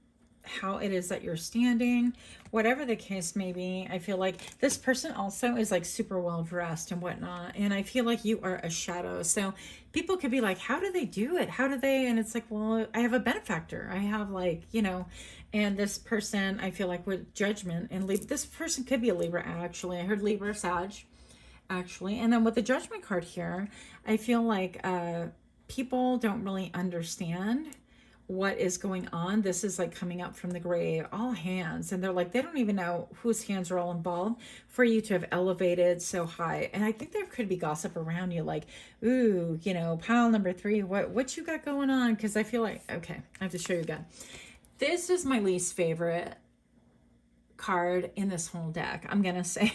how it is that you're standing, whatever the case may be. I feel like this person also is like super well dressed and whatnot, and I feel like you are a shadow. So people could be like, how do they do it? How do they? And it's like, well, I have a benefactor. I have like, you know, and this person, I feel like with judgment and this person could be a Libra actually. I heard Libra, Sag actually. And then with the judgment card here, I feel like people don't really understand what is going on. This is like coming up from the grave, all hands, and they're like, they don't even know whose hands are all involved for you to have elevated so high. And I think there could be gossip around you, like, ooh, you know, pile number 3, what you got going on? Because I feel like, okay, I have to show you again. This is my least favorite card in this whole deck, I'm gonna say.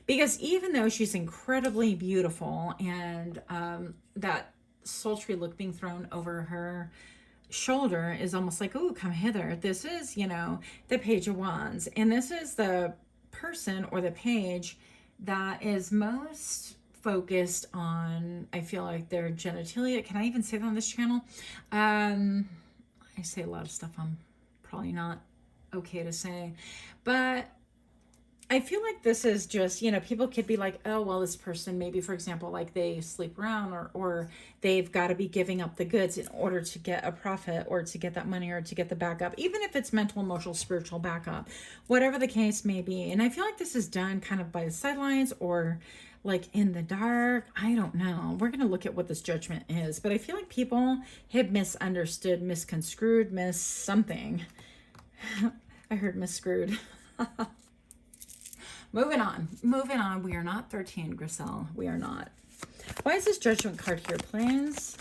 Because even though she's incredibly beautiful, and that sultry look being thrown over her shoulder is almost like, oh, come hither. This is, you know, the Page of Wands. And this is the person or the page that is most focused on, I feel like, their genitalia. Can I even say that on this channel? I say a lot of stuff I'm probably not okay to say. But I feel like this is just, you know, people could be like, oh, well, this person, maybe, for example, like they sleep around, or they've got to be giving up the goods in order to get a profit, or to get that money, or to get the backup, even if it's mental, emotional, spiritual backup, whatever the case may be. And I feel like this is done kind of by the sidelines, or like in the dark. I don't know. We're going to look at what this judgment is, but I feel like people have misunderstood, misconstrued, something. I heard misscrewed. Moving on. We are not 13, Griselle. We are not. Why is this judgment card here, please?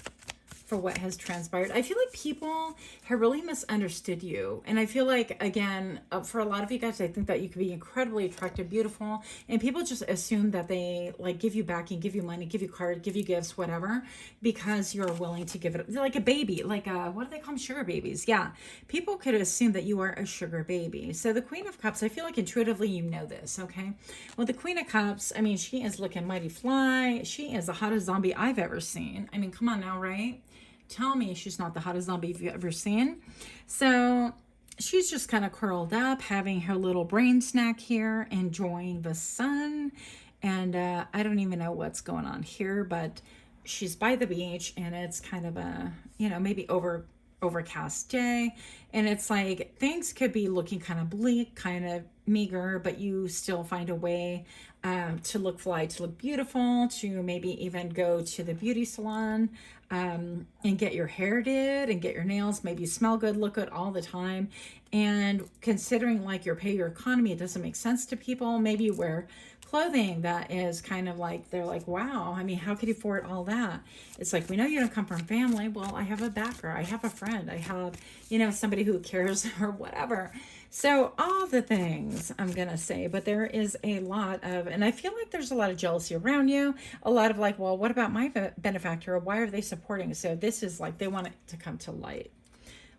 for what has transpired. I feel like people have really misunderstood you. And I feel like, again, for a lot of you guys, I think that you could be incredibly attractive, beautiful, and people just assume that they like give you backing, give you money, give you cards, give you gifts, whatever, because you're willing to give it, like a baby, like what do they call them? Sugar babies. Yeah. People could assume that you are a sugar baby. So the Queen of Cups, I feel like intuitively you know this, okay? Well, the Queen of Cups, I mean, she is looking mighty fly. She is the hottest zombie I've ever seen. I mean, come on now, right? Tell me she's not the hottest zombie you've ever seen. So she's just kind of curled up, having her little brain snack here, enjoying the sun. And I don't even know what's going on here, but she's by the beach and it's kind of a, maybe overcast day. And it's like things could be looking kind of bleak, kind of meager, but you still find a way to look fly, to look beautiful, to maybe even go to the beauty salon and get your hair did and get your nails, maybe smell good, look good all the time. And considering like your pay, your economy, it doesn't make sense to people. Maybe you wear clothing that is kind of like, they're like, wow, I mean, how could you afford all that? It's like, we know you don't come from family. Well, I have a backer, I have a friend, I have, somebody who cares or whatever. So all the things I'm going to say, but there is a lot of, and I feel like there's a lot of jealousy around you, a lot of like, well, what about my benefactor? Why are they supporting? So this is like, they want it to come to light.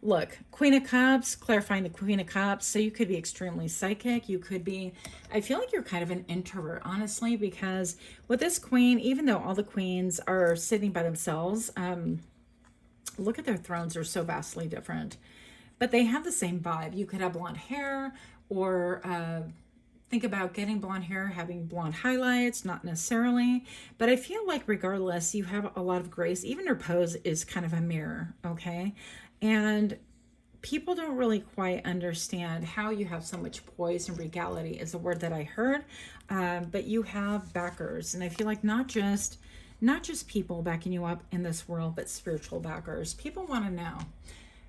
Look, Queen of Cups, clarifying the Queen of Cups. So you could be extremely psychic. You could be, I feel like you're kind of an introvert, honestly, because with this queen, even though all the queens are sitting by themselves, look at their thrones, are so vastly different. But they have the same vibe. You could have blonde hair or think about getting blonde hair, having blonde highlights, not necessarily. But I feel like regardless, you have a lot of grace. Even your pose is kind of a mirror, okay? And people don't really quite understand how you have so much poise and regality is a word that I heard. But you have backers. And I feel like not just people backing you up in this world, but spiritual backers. People want to know.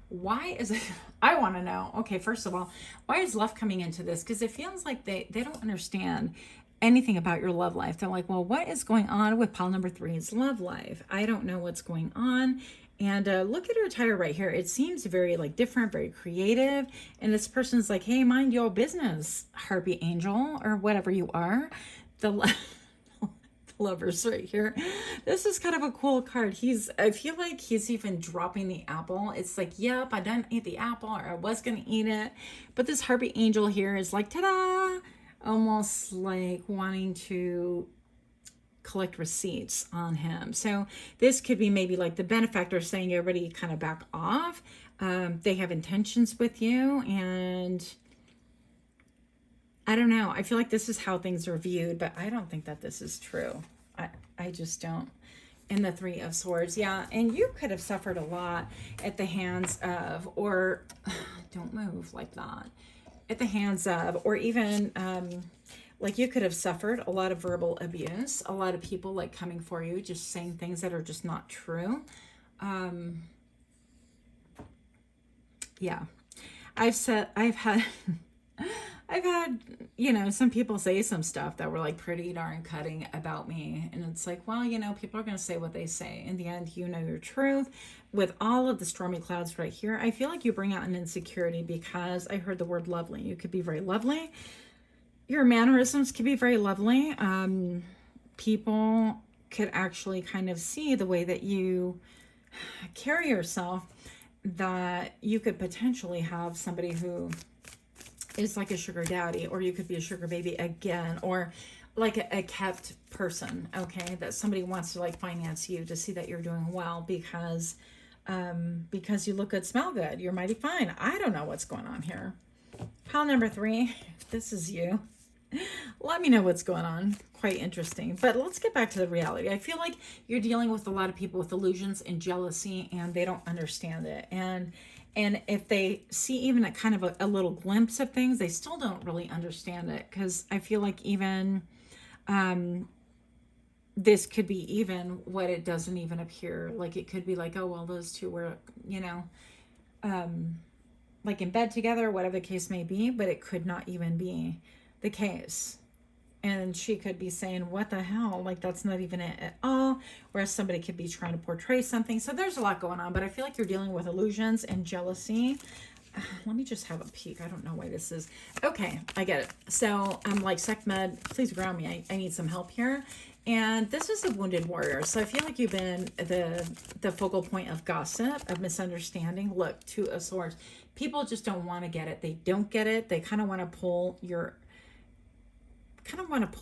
Why is it? I want to know. Okay, first of all, why is love coming into this? Because it feels like they don't understand anything about your love life. They're like, well, what is going on with pile number 3's love life? I don't know what's going on. And look at her attire right here. It seems very like different, very creative. And this person's like, hey, mind your business, harpy angel, or whatever you are. The Lovers right here. This is kind of a cool card. I feel like he's even dropping the apple. It's like, yep, I didn't eat the apple, or I was gonna eat it. But this harpy angel here is like, ta-da, almost like wanting to collect receipts on him. So this could be maybe like the benefactor saying, everybody kind of back off. They have intentions with you, and I don't know. I feel like this is how things are viewed, but I don't think that this is true. I just don't. And the 3 of Swords. Yeah. And you could have suffered a lot at the hands of, or don't move like that, at the hands of, or even like you could have suffered a lot of verbal abuse, a lot of people like coming for you, just saying things that are just not true. Yeah. I've had some people say some stuff that were like pretty darn cutting about me. And it's like, well, people are going to say what they say. In the end, you know your truth. With all of the stormy clouds right here, I feel like you bring out an insecurity because I heard the word lovely. You could be very lovely. Your mannerisms could be very lovely. People could actually kind of see the way that you carry yourself, that you could potentially have somebody who is like a sugar daddy, or you could be a sugar baby again, or like a kept person, okay, that somebody wants to like finance you to see that you're doing well because you look good, smell good, you're mighty fine. I don't know what's going on here. Pile number 3, if this is you, let me know what's going on. Quite interesting. But let's get back to the reality. I feel like you're dealing with a lot of people with illusions and jealousy, and they don't understand it. And if they see even a kind of a little glimpse of things, they still don't really understand it. Because I feel like even this could be even what it doesn't even appear. Like it could be like, oh, well, those two were, like in bed together, whatever the case may be. But it could not even be the case. And she could be saying, what the hell? Like, that's not even it at all. Whereas somebody could be trying to portray something. So there's a lot going on, but I feel like you're dealing with illusions and jealousy. Let me just have a peek. I don't know why this is. Okay, I get it. So I'm like, SecMed, please ground me. I need some help here. And this is a wounded warrior. So I feel like you've been the focal point of gossip, of misunderstanding. Look, Two of Swords. People just don't want to get it. They don't get it. They kind of want to pull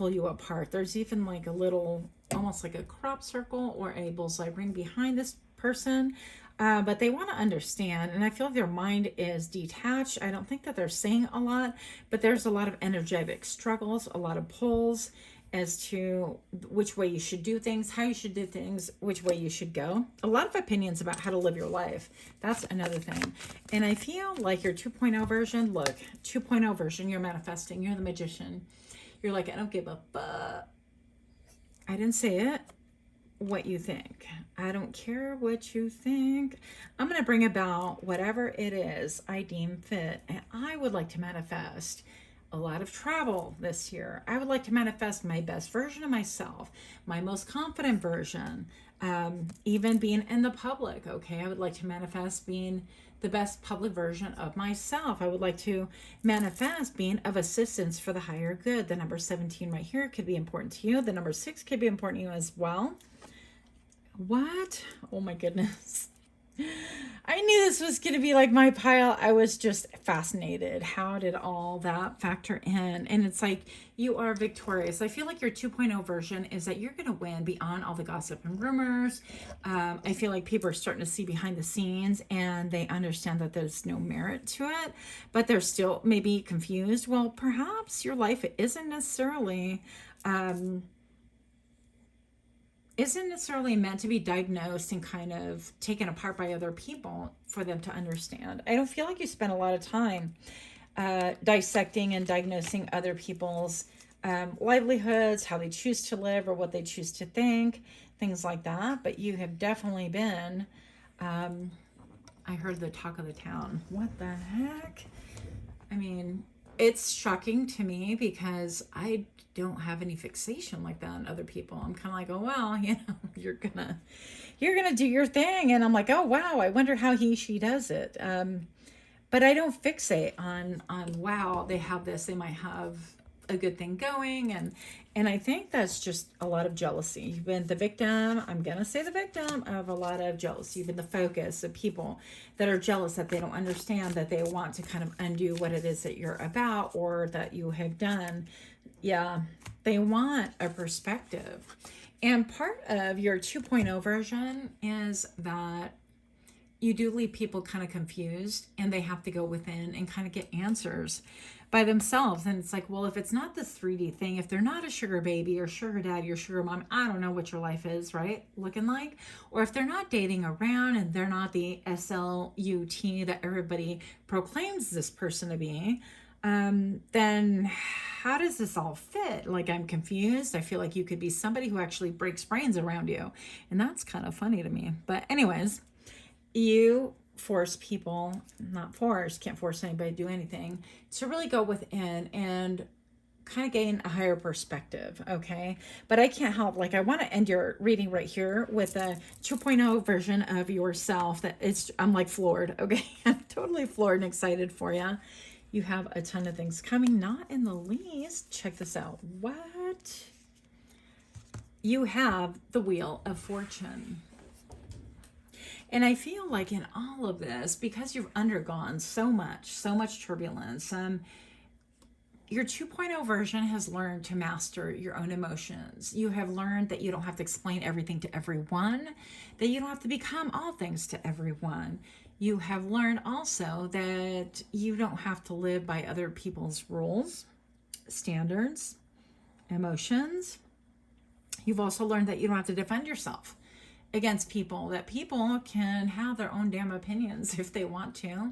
you apart. There's even like a little, almost like a crop circle or a bullseye ring behind this person. But they want to understand, and I feel like their mind is detached. I don't think that they're saying a lot, but there's a lot of energetic struggles, a lot of pulls as to which way you should do things, how you should do things, which way you should go. A lot of opinions about how to live your life. That's another thing. And I feel like your 2.0 version, look, 2.0 version, you're manifesting, you're the magician. You're like, I don't give a fuck. I didn't say it. What you think. I don't care what you think. I'm going to bring about whatever it is I deem fit. And I would like to manifest a lot of travel this year. I would like to manifest my best version of myself, my most confident version, even being in the public. Okay. I would like to manifest being the best public version of myself. I would like to manifest being of assistance for the higher good. The number 17 right here could be important to you. The number 6 could be important to you as well. What? Oh my goodness. I knew this was going to be like my pile. I was just fascinated. How did all that factor in? And it's like, you are victorious. I feel like your 2.0 version is that you're going to win beyond all the gossip and rumors. I feel like people are starting to see behind the scenes and they understand that there's no merit to it, but they're still maybe confused. Well, perhaps your life isn't necessarily meant to be diagnosed and kind of taken apart by other people for them to understand. I don't feel like you spend a lot of time dissecting and diagnosing other people's livelihoods, how they choose to live or what they choose to think, things like that. But you have definitely been, I heard the talk of the town. What the heck? I mean, it's shocking to me because I don't have any fixation like that on other people. I'm kind of like, oh, well, you're gonna do your thing. And I'm like, oh, wow, I wonder how she does it. But I don't fixate on, wow, they have this, they might have a good thing going. And I think that's just a lot of jealousy. You've been the victim. I'm going to say the victim of a lot of jealousy. You've been the focus of people that are jealous, that they don't understand, that they want to kind of undo what it is that you're about or that you have done. Yeah, they want a perspective. And part of your 2.0 version is that you do leave people kind of confused and they have to go within and kind of get answers by themselves. And it's like, well, if it's not this 3D thing, if they're not a sugar baby or sugar daddy or sugar mom, I don't know what your life is, right? Looking like, or if they're not dating around and they're not the SLUT that everybody proclaims this person to be, then how does this all fit? Like, I'm confused. I feel like you could be somebody who actually breaks brains around you. And that's kind of funny to me. But anyways, you force people, can't force anybody to do anything, to really go within and kind of gain a higher perspective, okay? But I can't help, like, I want to end your reading right here with a 2.0 version of yourself I'm like floored, okay? I'm totally floored and excited for you. You have a ton of things coming, not in the least. Check this out. What? You have the Wheel of Fortune. And I feel like in all of this, because you've undergone so much turbulence, your 2.0 version has learned to master your own emotions. You have learned that you don't have to explain everything to everyone, that you don't have to become all things to everyone. You have learned also that you don't have to live by other people's rules, standards, emotions. You've also learned that you don't have to defend yourself against people, that people can have their own damn opinions if they want to.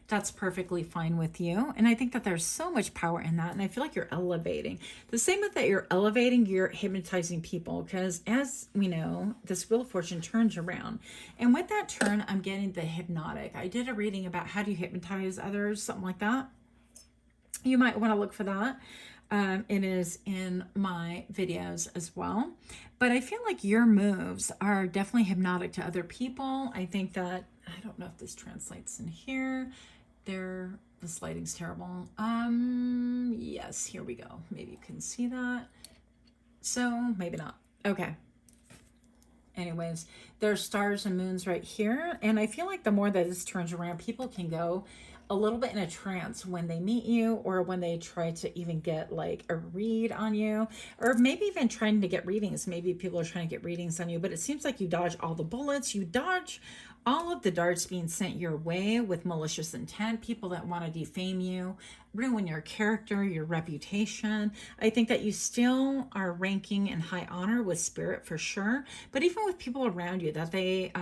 That's perfectly fine with you. And I think that there's so much power in that. And I feel like you're elevating. The same with that you're elevating, you're hypnotizing people. Because as we know, this Wheel of Fortune turns around. And with that turn, I'm getting the hypnotic. I did a reading about how do you hypnotize others, something like that. You might want to look for that. It is in my videos as well. But I feel like your moves are definitely hypnotic to other people. I think that, I don't know if this translates in here. This lighting's terrible. Yes, here we go. Maybe you can see that. So maybe not. Okay. Anyways, there's stars and moons right here. And I feel like the more that this turns around, people can go a little bit in a trance when they meet you, or when they try to even get like a read on you, or maybe even trying to get readings. Maybe people are trying to get readings on you, but it seems like you dodge all the bullets. You dodge all of the darts being sent your way with malicious intent, people that want to defame you, ruin your character, your reputation. I think that you still are ranking in high honor with spirit for sure, but even with people around you, that they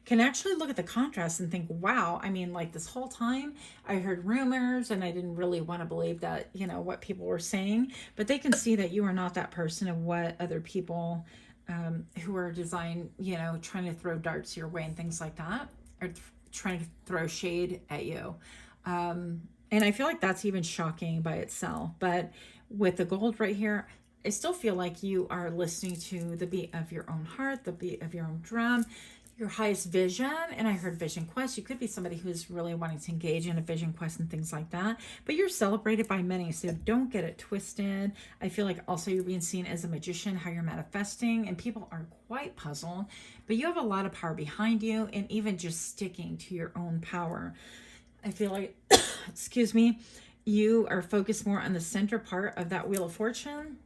can actually look at the contrast and think, wow, I mean, like this whole time I heard rumors and I didn't really want to believe that, you know, what people were saying, but they can see that you are not that person of what other people who are designed, you know, trying to throw darts your way and things like that, or trying to throw shade at you. And I feel like that's even shocking by itself. But with the gold right here, I still feel like you are listening to the beat of your own heart, the beat of your own drum, your highest vision. And I heard vision quest. You could be somebody who's really wanting to engage in a vision quest and things like that, but you're celebrated by many, so don't get it twisted. I feel like also you're being seen as a magician, how you're manifesting, and people are quite puzzled, but you have a lot of power behind you, and even just sticking to your own power. I feel like, excuse me, you are focused more on the center part of that wheel of fortune,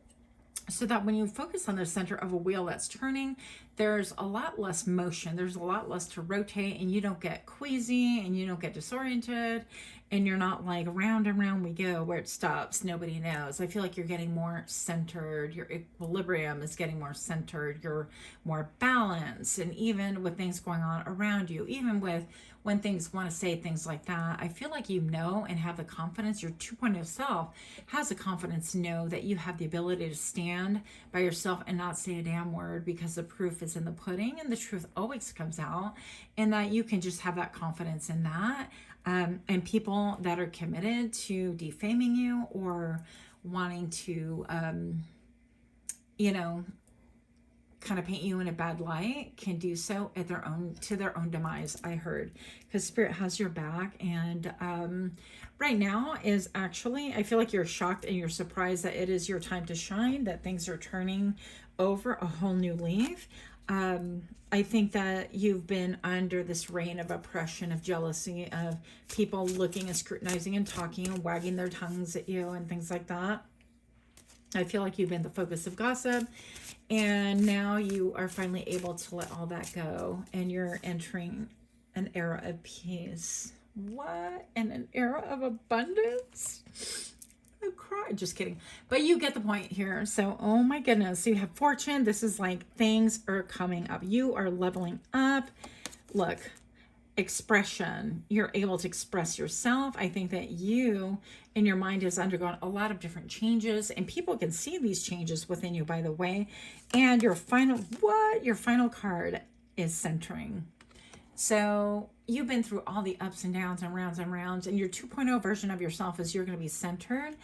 so that when you focus on the center of a wheel that's turning, there's a lot less motion, there's a lot less to rotate, and you don't get queasy and you don't get disoriented, and you're not like round and round we go, where it stops nobody knows. I feel like you're getting more centered, your equilibrium is getting more centered, you're more balanced. And even with things going on around you, even with when things want to say things like that, I feel like you know and have the confidence. Your 2.0 self has the confidence to know that you have the ability to stand by yourself and not say a damn word, because the proof is in the pudding and the truth always comes out, and that you can just have that confidence in that. And people that are committed to defaming you or wanting to, you know, kind of paint you in a bad light can do so at their own, to their own demise, I heard, because spirit has your back. And right now is actually, I feel like you're shocked and you're surprised that it is your time to shine, that things are turning over a whole new leaf. I think that you've been under this reign of oppression, of jealousy, of people looking and scrutinizing and talking and wagging their tongues at you and things like that. I feel like you've been the focus of gossip, and now you are finally able to let all that go, and you're entering an era of peace. What? And an era of abundance? I cried. Just kidding. But you get the point here. So, oh my goodness. So you have fortune. This is like things are coming up. You are leveling up. Look, expression. You're able to express yourself. I think that you in your mind has undergone a lot of different changes, and people can see these changes within you, by the way. And your final card is centering. So you've been through all the ups and downs and rounds, and your 2.0 version of yourself is you're going to be centered.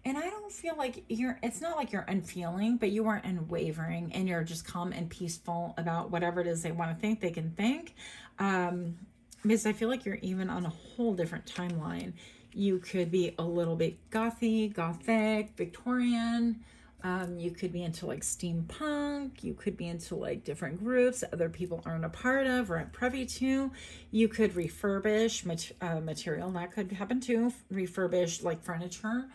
And I don't feel like it's not like you're unfeeling, but you aren't unwavering, and you're just calm and peaceful about whatever it is they want to think, they can think. Because I feel like you're even on a whole different timeline. You could be a little bit gothic, Victorian. You could be into like steampunk. You could be into like different groups that other people aren't a part of or aren't privy to. You could refurbish material. That could happen too. Refurbish like furniture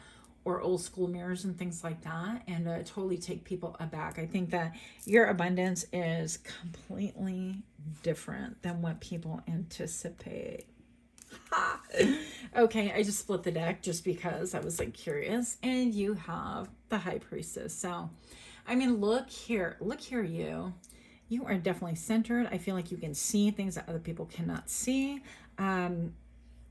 or old school mirrors and things like that, and totally take people aback. I think that your abundance is completely different than what people anticipate. Okay, I just split the deck just because I was like curious. And you have the High Priestess. So, I mean, look here, you are definitely centered. I feel like you can see things that other people cannot see.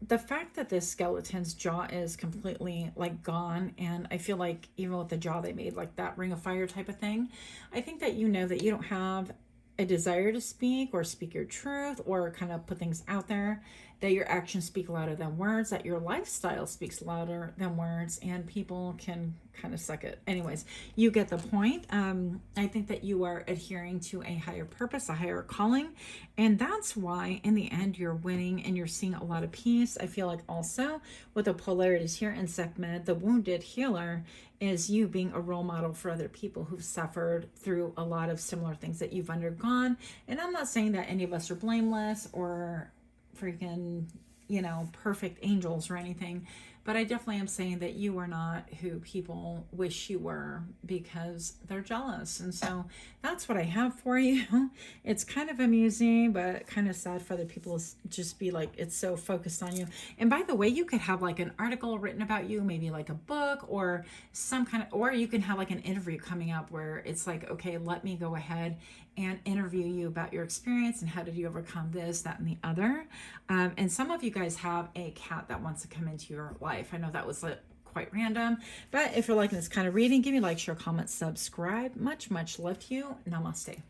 The fact that this skeleton's jaw is completely like gone, and I feel like even with the jaw they made like that ring of fire type of thing, I think that you know that you don't have a desire to speak or speak your truth or kind of put things out there. that your actions speak louder than words, that your lifestyle speaks louder than words, and people can kind of suck it. Anyways, you get the point. I think that you are adhering to a higher purpose, a higher calling, and that's why in the end you're winning and you're seeing a lot of peace. I feel like also with the polarities here in Sekhmet, the wounded healer is you being a role model for other people who've suffered through a lot of similar things that you've undergone. And I'm not saying that any of us are blameless or freaking, perfect angels or anything, but I definitely am saying that you are not who people wish you were because they're jealous. And so that's what I have for you. It's kind of amusing, but kind of sad for other people to just be like, it's so focused on you. And by the way, you could have like an article written about you, maybe like a book or some kind of, or you can have like an interview coming up where it's like, okay, let me go ahead and interview you about your experience and how did you overcome this, that, and the other. And some of you guys have a cat that wants to come into your life. I know that was quite random, but if you're liking this kind of reading, give me a like, share, comment, subscribe. Much, much love to you. Namaste.